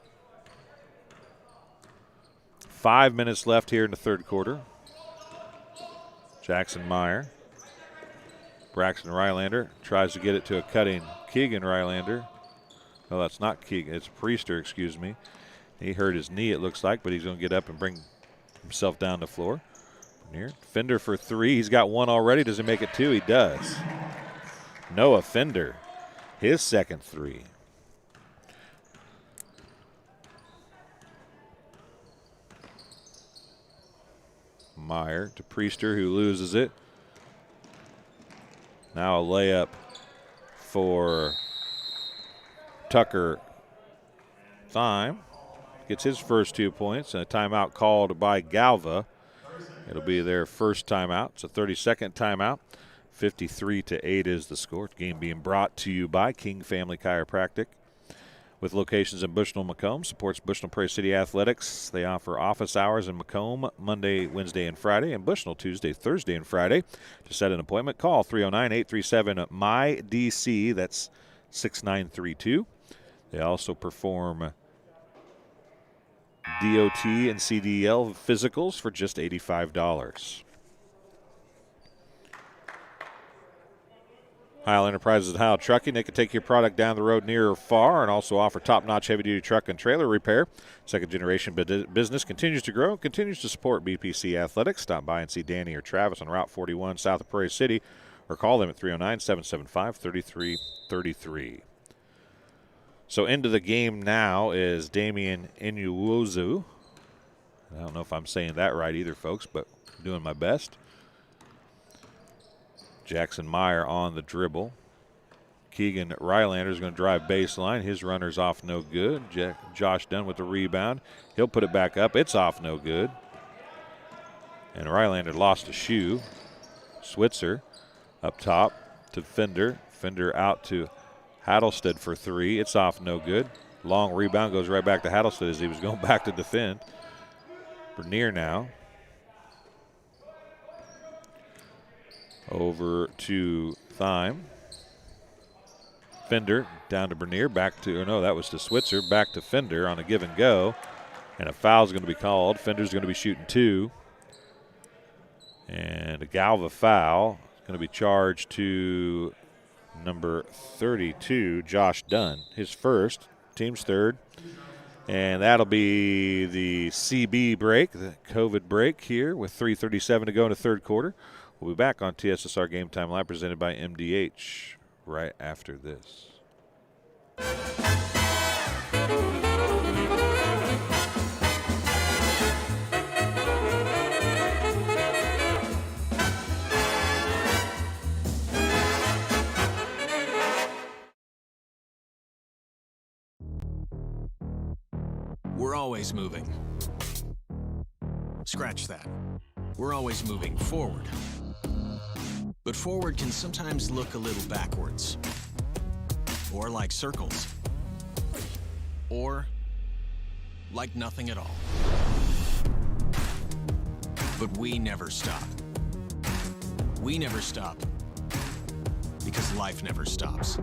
Speaker 1: 5 minutes left here in the third quarter. Jackson Meyer. Braxton Rylander tries to get it to a cutting Keegan Rylander. No, that's not Keegan. It's Priester, excuse me. He hurt his knee, it looks like, but he's going to get up and bring himself down the floor. Fender for 3. He's got 1 already. Does he make it 2? He does. Noah Fender, his second 3. Meyer to Priester, who loses it. Now a layup for Tucker Thyme. Gets his first 2 points, and a timeout called by Galva. It'll be their first timeout. It's a 30-second timeout. 53-8 is the score. Game being brought to you by King Family Chiropractic. With locations in Bushnell, Macomb, supports Bushnell Prairie City Athletics. They offer office hours in Macomb Monday, Wednesday, and Friday, and Bushnell Tuesday, Thursday, and Friday. To set an appointment, call 309-837-MY-DC. That's 6932. They also perform DOT and CDL physicals for just $85. Heil Enterprises and Heil Trucking. They can take your product down the road near or far and also offer top-notch heavy-duty truck and trailer repair. Second-generation business continues to grow, continues to support BPC Athletics. Stop by and see Danny or Travis on Route 41 south of Prairie City or call them at 309-775-3333. So into the game now is Damian Inuozu. I don't know if I'm saying that right either, folks, but I'm doing my best. Jackson Meyer on the dribble. Keegan Rylander is going to drive baseline. His runner's off no good. Josh Dunn with the rebound. He'll put it back up. It's off no good. And Rylander lost a shoe. Switzer up top to Fender. Fender out to Hattlestead for three. It's off, no good. Long rebound goes right back to Hattlestead as he was going back to defend. Bernier now. Over to Thyme. Fender down to Bernier, back to, or no, that was to Switzer, back to Fender on a give and go. And a foul's going to be called. Fender's going to be shooting two. And a Galva foul is going to be charged to number 32, Josh Dunn. His first, team's third. And that'll be the CB break, the COVID break here with 3:37 to go in the third quarter. We'll be back on TSSR Game Time Live presented by MDH right after this.
Speaker 9: We're always moving. Scratch that. We're always moving forward. But forward can sometimes look a little backwards. Or like circles. Or like nothing at all. But we never stop. We never stop because life never stops.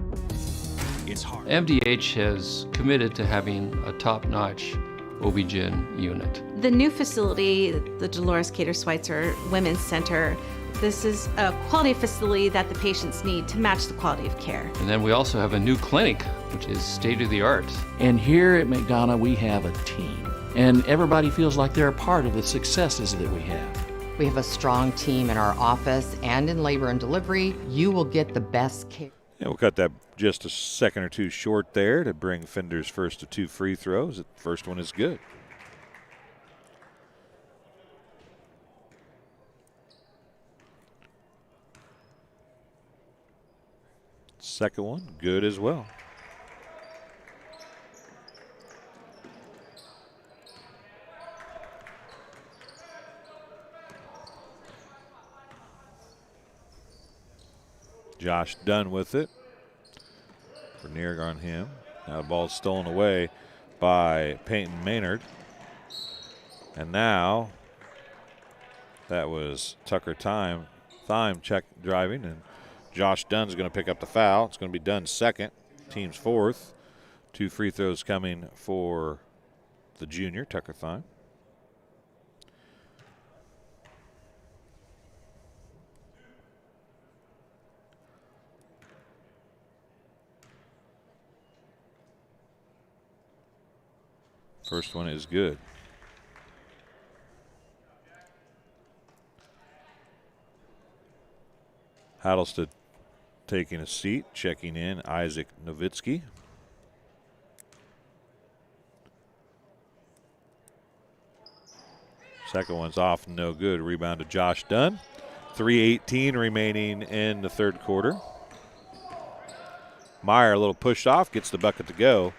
Speaker 9: It's hard.
Speaker 6: MDH has committed to having a top-notch OB-GYN unit.
Speaker 20: The new facility, the Dolores Cater Switzer Women's Center, this is a quality facility that the patients need to match the quality of care.
Speaker 6: And then we also have a new clinic, which is state-of-the-art.
Speaker 21: And here at McDonough, we have a team. And everybody feels like they're a part of the successes that we have.
Speaker 8: We have a strong team in our office and in labor and delivery. You will get the best care.
Speaker 1: Yeah, we'll cut that just a second or two short there to bring Fender's first to two free throws. The first one is good. Second one, good as well. Josh Dunn with it. Bernier on him. Now the ball's stolen away by Peyton Maynard. And now that was Tucker Thyme check driving, and Josh Dunn's going to pick up the foul. It's going to be Dunn's second, team's fourth. Two free throws coming for the junior, Tucker Thyme. First one is good. Hattlestead taking a seat, checking in Isaac Nowitzki. Second one's off, no good. Rebound to Josh Dunn. 3:18 remaining in the third quarter. Meyer, a little push off, gets the bucket to go.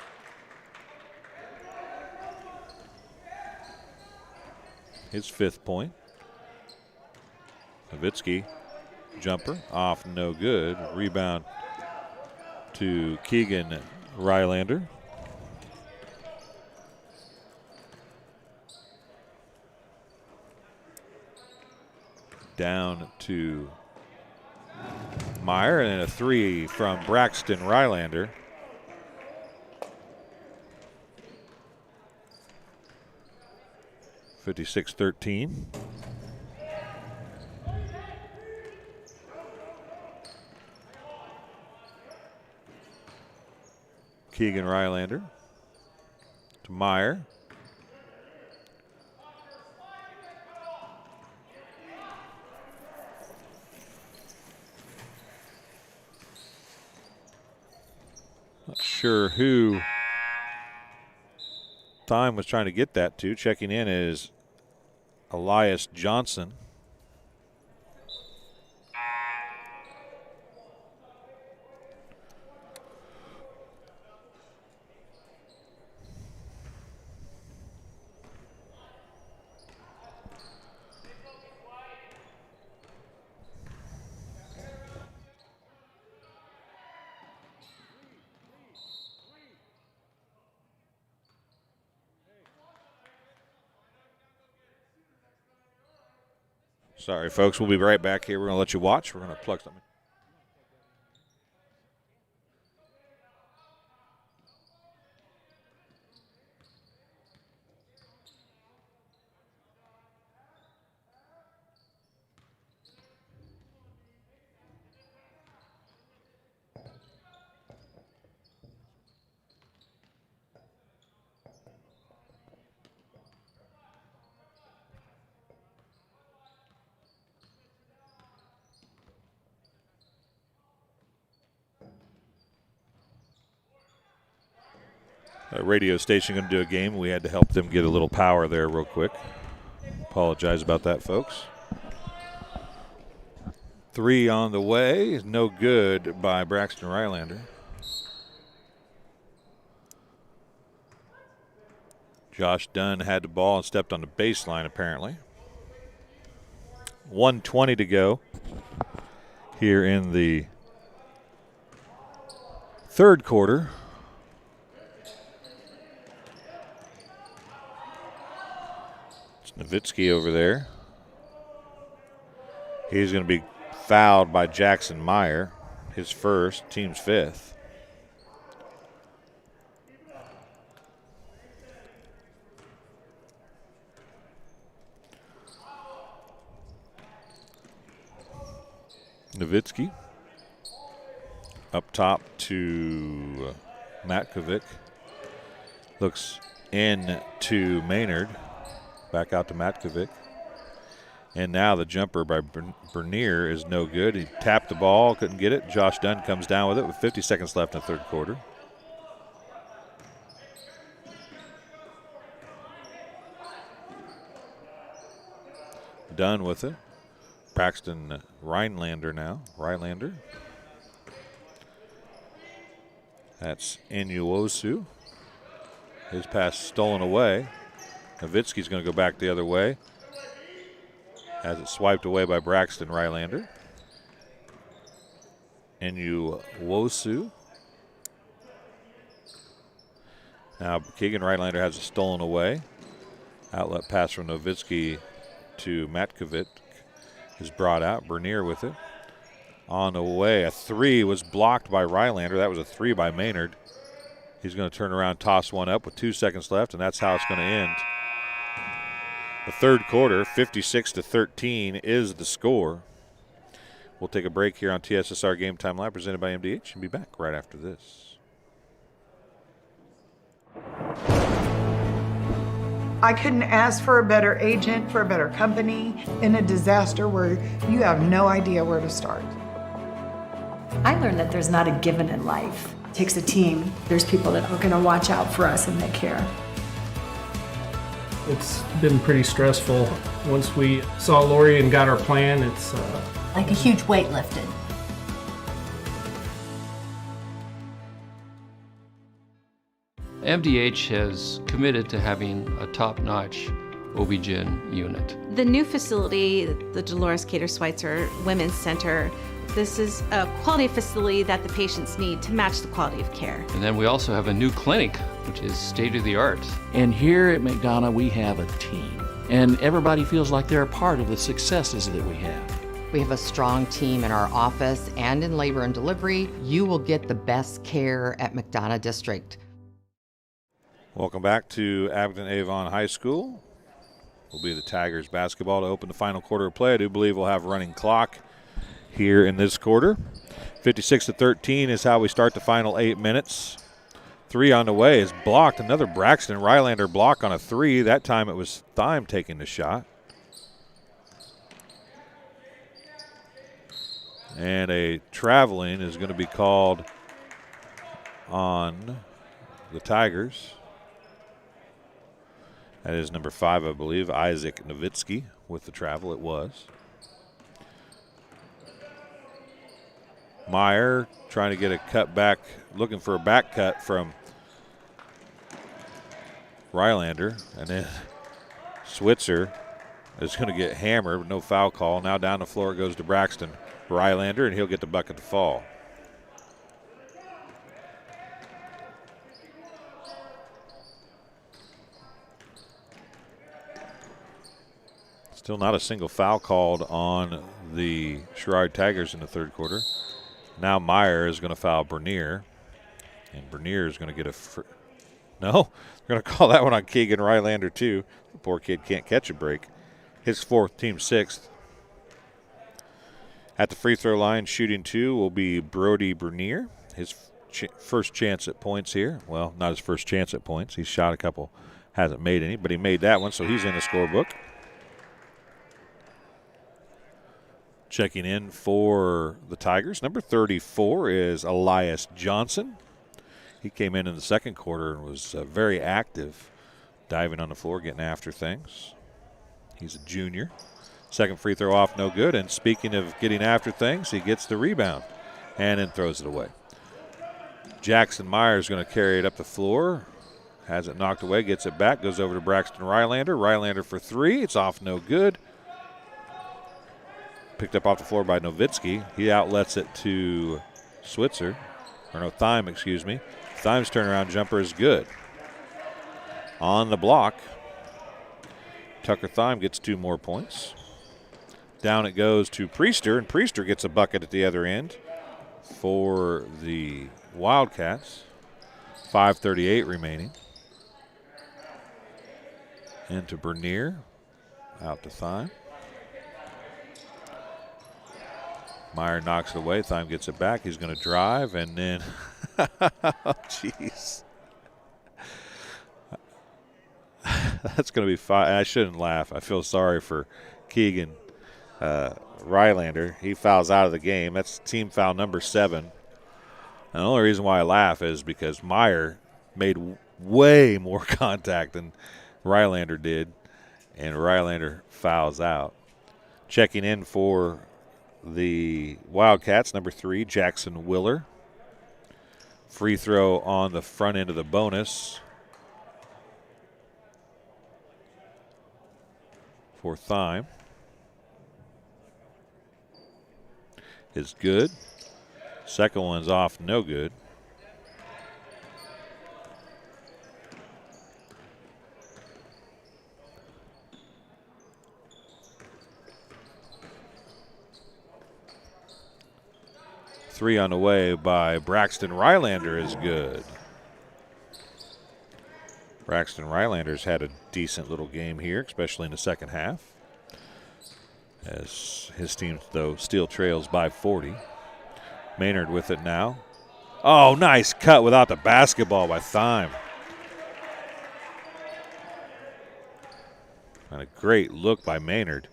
Speaker 1: His fifth point. Nowitzki, jumper, off, no good. Rebound to Keegan Rylander. Down to Meyer, and a three from Braxton Rylander. (56-13). Keegan Rylander to Meyer. Not sure who Thyme was trying to get that to. Checking in is Elias Johnson. Sorry, folks. We'll be right back here. We're going to let you watch. We're going to plug something. A radio station going to do a game. We had to help them get a little power there real quick. Apologize about that, folks. 3 on the way. No good by Braxton Rylander. Josh Dunn had the ball and stepped on the baseline, apparently. 1:20 to go here in the third quarter. Nowitzki over there. He's going to be fouled by Jackson Meyer, his first, team's 5th. Nowitzki up top to Matkovic. Looks in to Maynard. Back out to Matkovic. And now the jumper by Bernier is no good. He tapped the ball, couldn't get it. Josh Dunn comes down with it with 50 seconds left in the third quarter. Dunn with it. Braxton Rylander now. Rylander. That's Inuosu. His pass stolen away. Nowitzki's going to go back the other way. Has it swiped away by Braxton Rylander. Inuosu. Now Keegan Rylander has it stolen away. Outlet pass from Nowitzki to Matkovic is brought out. Bernier with it. On the way, a 3 was blocked by Rylander. That was a 3 by Maynard. He's going to turn around, toss one up with 2 seconds left, and that's how it's going to end. The third quarter, 56-13 is the score. We'll take a break here on TSSR Game Time Live, presented by MDH, and be back right after this.
Speaker 2: I couldn't ask for a better agent, for a better company in a disaster where you have no idea where to start.
Speaker 3: I learned that there's not a given in life. It takes a team. There's people that are going to watch out for us and that care.
Speaker 4: It's been pretty stressful. Once we saw Lori and got our plan, it's
Speaker 5: like a huge weight lifted.
Speaker 6: MDH has committed to having a top-notch OB-GYN unit.
Speaker 20: The new facility, the Dolores Cater Switzer Women's Center, this is a quality facility that the patients need to match the quality of care.
Speaker 6: And then we also have a new clinic, which is state-of-the-art.
Speaker 21: And here at McDonough, we have a team. And everybody feels like they're a part of the successes that we have.
Speaker 8: We have a strong team in our office and in labor and delivery. You will get the best care at McDonough District.
Speaker 1: Welcome back to Abington Avon High School. Will be the Tigers basketball to open the final quarter of play. I do believe we'll have a running clock here in this quarter. 56-13 is how we start the final 8 minutes. 3 on the way is blocked. Another Braxton Rylander block on a 3. That time it was Thyme taking the shot. And a traveling is going to be called on the Tigers. That is number 5, I believe, Isaac Nowitzki with the travel. It was. Meyer trying to get a cut back, looking for a back cut from Rylander. And then Switzer is going to get hammered with no foul call. Now down the floor goes to Braxton Rylander, and he'll get the bucket to fall. Still not a single foul called on the Sherrard Tigers in the third quarter. Now Meyer is going to foul Bernier. And Bernier is going to get no, they're going to call that one on Keegan Rylander too. The poor kid can't catch a break. His fourth, team sixth. At the free throw line, shooting 2 will be Brody Bernier. His first chance at points here. Well, not his first chance at points. He's shot a couple, hasn't made any, but he made that one, so he's in the scorebook. Checking in for the Tigers, number 34 is Elias Johnson. He came in the second quarter and was very active, diving on the floor, getting after things. He's a junior. Second free throw off, no good. And speaking of getting after things, he gets the rebound and then throws it away. Jackson Meyer is going to carry it up the floor. Has it knocked away, gets it back, goes over to Braxton Rylander. Rylander for 3. It's off, no good. Picked up off the floor by Nowitzki. He outlets it to Switzer. Or no, Thyme, excuse me. Thyme's turnaround jumper is good. On the block, Tucker Thyme gets 2 more points. Down it goes to Priester, and Priester gets a bucket at the other end for the Wildcats. 5:38 remaining. Into Bernier. Out to Thyme. Meyer knocks it away. Thyme gets it back. He's going to drive, and then, jeez. That's going to be fine. I shouldn't laugh. I feel sorry for Keegan Rylander. He fouls out of the game. That's team foul number 7. And the only reason why I laugh is because Meyer made way more contact than Rylander did, and Rylander fouls out. Checking in for the Wildcats, number 3, Jackson Willer. Free throw on the front end of the bonus for Thyme is good. Second one's off, no good. Three on the way by Braxton Rylander is good. Braxton Rylander's had a decent little game here, especially in the second half, as his team, though, still trails by 40. Maynard with it now. Oh, nice cut without the basketball by Thyme. And a great look by Maynard.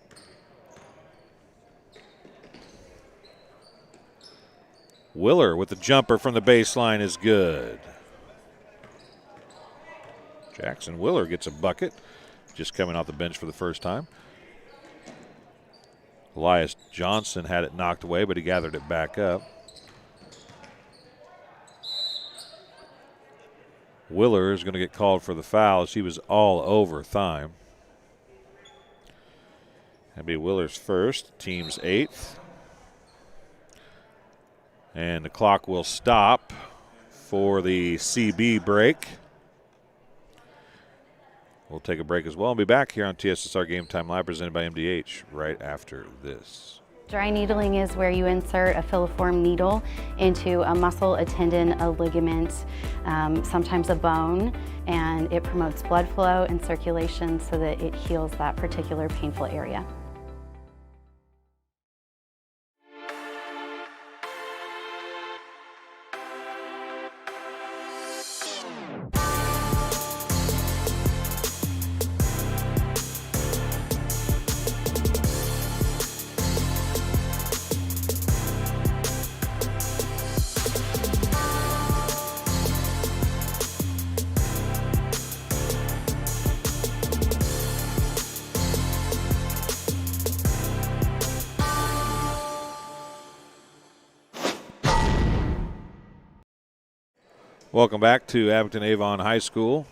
Speaker 1: Willer with the jumper from the baseline is good. Jackson Willer gets a bucket, just coming off the bench for the first time. Elias Johnson had it knocked away, but he gathered it back up. Willer is going to get called for the foul as he was all over Thyme. That'd be Willer's first, team's 8th. And the clock will stop for the CB break. We'll take a break as well and be back here on TSSR Game Time Live, presented by MDH, right after this.
Speaker 7: Dry needling is where you insert a filiform needle into a muscle, a tendon, a ligament, sometimes a bone, and it promotes blood flow and circulation so that it heals that particular painful area.
Speaker 1: Welcome back to Abington Avon High School.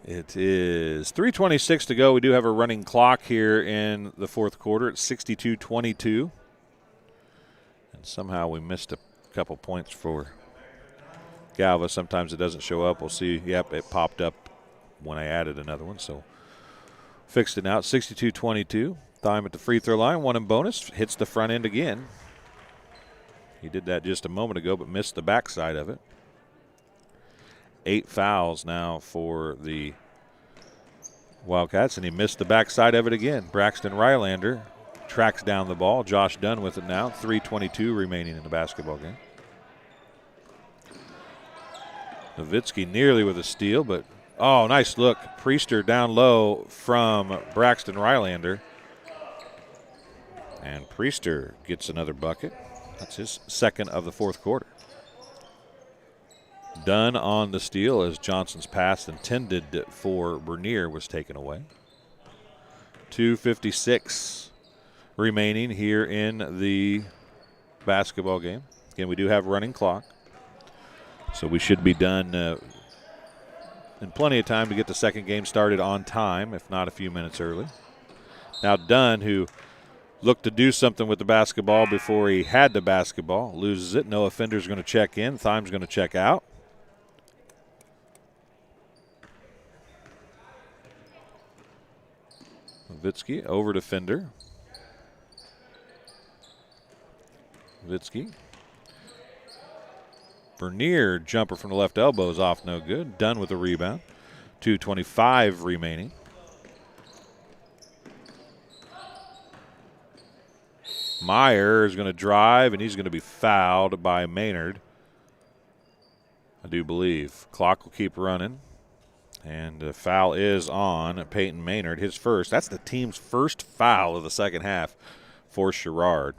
Speaker 1: It is 3:26 to go. We do have a running clock here in the fourth quarter. It's 62-22. And somehow we missed a couple points for Galva. Sometimes it doesn't show up. We'll see. Yep, it popped up when I added another one. So Fixed it out, 62-22. Time at the free throw line, one in bonus, hits the front end again. He did that just a moment ago, but missed the backside of it. 8 fouls now for the Wildcats, and he missed the backside of it again. Braxton Rylander tracks down the ball. Josh Dunn with it now. 3:22 remaining in the basketball game. Nowitzki nearly with a steal, but oh, nice look. Priester down low from Braxton Rylander. And Priester gets another bucket. That's his second of the fourth quarter. Dunn on the steal as Johnson's pass intended for Bernier was taken away. 2:56 remaining here in the basketball game. Again, we do have running clock, so we should be done in plenty of time to get the second game started on time, if not a few minutes early. Now Dunn, who looked to do something with the basketball before he had the basketball, loses it. No offender's going to check in. Thime's going to check out. Nowitzki over to Fender. Nowitzki. Bernier jumper from the left elbow is off, no good. Dunn with a rebound. 2:25 remaining. Meyer is going to drive, and he's going to be fouled by Maynard, I do believe. Clock will keep running. And the foul is on Peyton Maynard, his first. That's the team's first foul of the second half for Sherrard.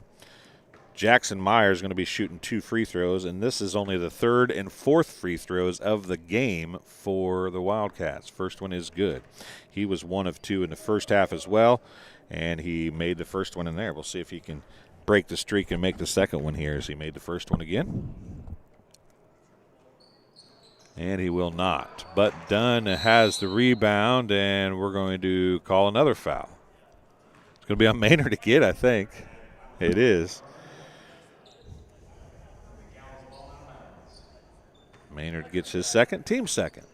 Speaker 1: Jackson Meyer is going to be shooting 2 free throws, and this is only the third and fourth free throws of the game for the Wildcats. First one is good. He was 1 of 2 in the first half as well, and he made the first one in there. We'll see if he can break the streak and make the second one here as he made the first one again. And he will not. But Dunn has the rebound, and we're going to call another foul. It's going to be on Maynard again, I think. It is. Maynard gets his second, team second.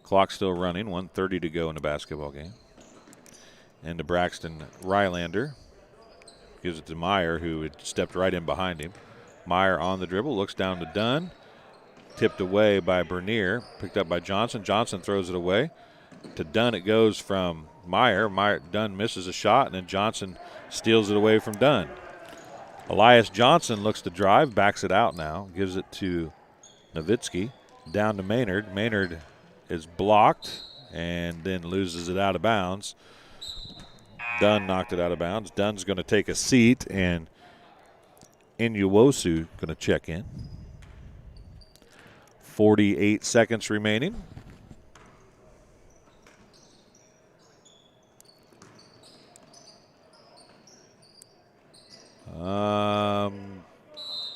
Speaker 1: Clock still running, 1:30 to go in the basketball game. And to Braxton Rylander. Gives it to Meyer, who had stepped right in behind him. Meyer on the dribble, looks down to Dunn. Tipped away by Bernier, picked up by Johnson. Johnson throws it away. To Dunn it goes from Meyer. Dunn misses a shot, and then Johnson steals it away from Dunn. Elias Johnson looks to drive, backs it out now, gives it to Nowitzki. Down to Maynard. Maynard is blocked and then loses it out of bounds. Dunn knocked it out of bounds. Dunn's going to take a seat, and Inuwosu going to check in. 48 seconds remaining.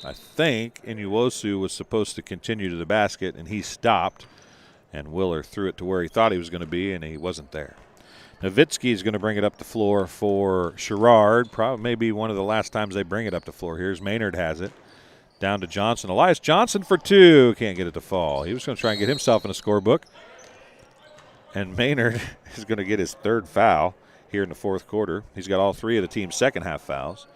Speaker 1: I think Inuwosu was supposed to continue to the basket, and he stopped, and Willer threw it to where he thought he was going to be, and he wasn't there. Nowitzki is going to bring it up the floor for Sherrard. Probably maybe one of the last times they bring it up the floor. Here's Maynard has it. Down to Johnson. Elias Johnson for 2. Can't get it to fall. He was going to try and get himself in a scorebook. And Maynard is going to get his third foul here in the fourth quarter. He's got all 3 of the team's second half fouls.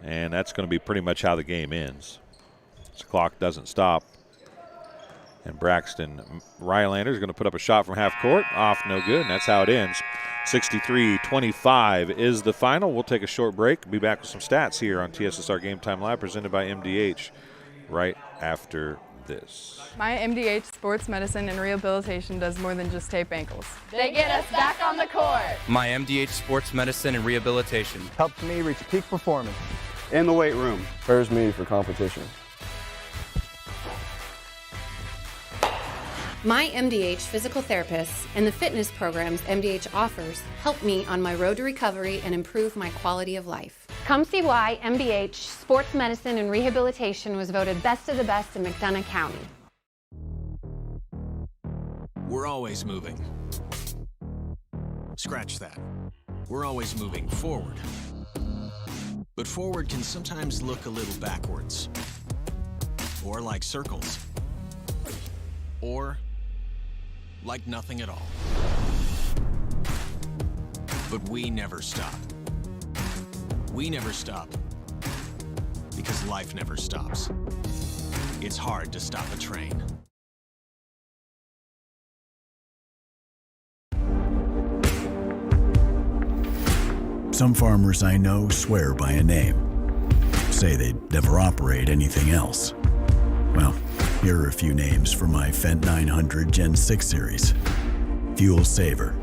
Speaker 1: And that's going to be pretty much how the game ends. The clock doesn't stop. And Braxton Rylander is going to put up a shot from half court. Off, no good, and that's how it ends. 63-25 is the final. We'll take a short break. Be back with some stats here on TSSR Game Time Live, presented by MDH, right after this.
Speaker 11: My MDH Sports Medicine and Rehabilitation does more than just tape ankles.
Speaker 12: They get us back on the court.
Speaker 13: My MDH Sports Medicine and Rehabilitation
Speaker 14: helps me reach peak performance.
Speaker 15: In the weight room.
Speaker 14: Prepares me for competition.
Speaker 16: My MDH physical therapists and the fitness programs MDH offers help me on my road to recovery and improve my quality of life.
Speaker 17: Come see why MDH Sports Medicine and Rehabilitation was voted best of the best in McDonough County.
Speaker 9: We're always moving. Scratch that. We're always moving forward. But forward can sometimes look a little backwards. Or like circles. Or like nothing at all. But we never stop. We never stop because life never stops. It's hard to stop a train.
Speaker 10: Some farmers I know swear by a name. Say they'd never operate anything else. Well, here are a few names for my Fendt 900 Gen 6 series. Fuel Saver.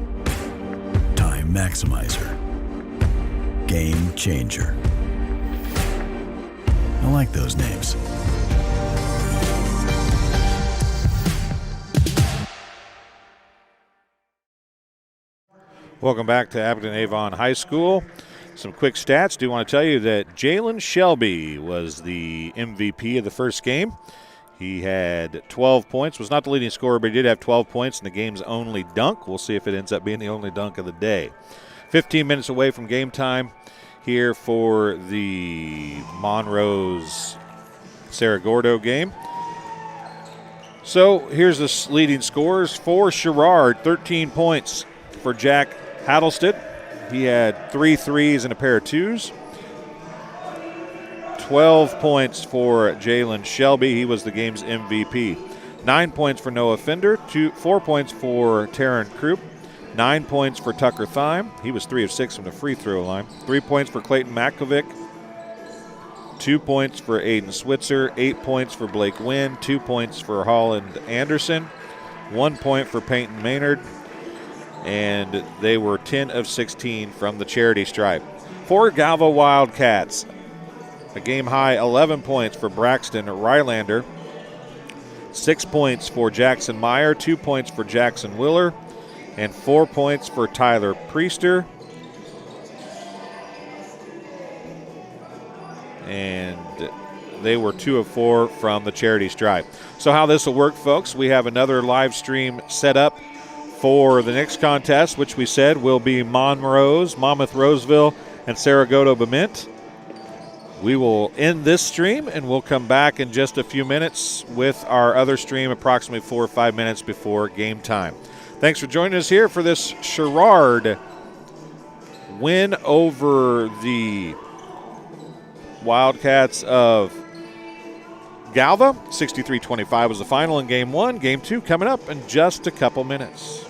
Speaker 10: Time Maximizer. Game Changer. I like those names.
Speaker 1: Welcome back to Abington Avon High School. Some quick stats. Do want to tell you that Jalen Shelby was the MVP of the first game. He had 12 points. Was not the leading scorer, but he did have 12 points in the game's only dunk. We'll see if it ends up being the only dunk of the day. 15 minutes away from game time here for the Monroe's Cerro Gordo game. So here's the leading scorers for Sherrard. 13 points for Jack Hattlestead. He had 3 threes and a pair of twos. 12 points for Jalen Shelby. He was the game's MVP. 9 points for Noah Fender. 4 points for Taryn Krupp. 9 points for Tucker Thyme. He was 3 of 6 from the free throw line. 3 points for Clayton Makovic. 2 points for Aiden Switzer. 8 points for Blake Wynn. 2 points for Holland Anderson. 1 point for Peyton Maynard. And they were 10 of 16 from the charity stripe. For Galva Wildcats, a game-high 11 points for Braxton Rylander, 6 points for Jackson Meyer, 2 points for Jackson Willer, and 4 points for Tyler Priester. And they were 2 of 4 from the charity stripe. So how this will work, folks, we have another live stream set up for the next contest, which we said will be Monroe's, Monmouth Roseville, and Cerro Gordo Bement. We will end this stream, and we'll come back in just a few minutes with our other stream approximately 4 or 5 minutes before game time. Thanks for joining us here for this Sherrard win over the Wildcats of Galva. 63-25 was the final in Game 1. Game 2 coming up in just a couple minutes.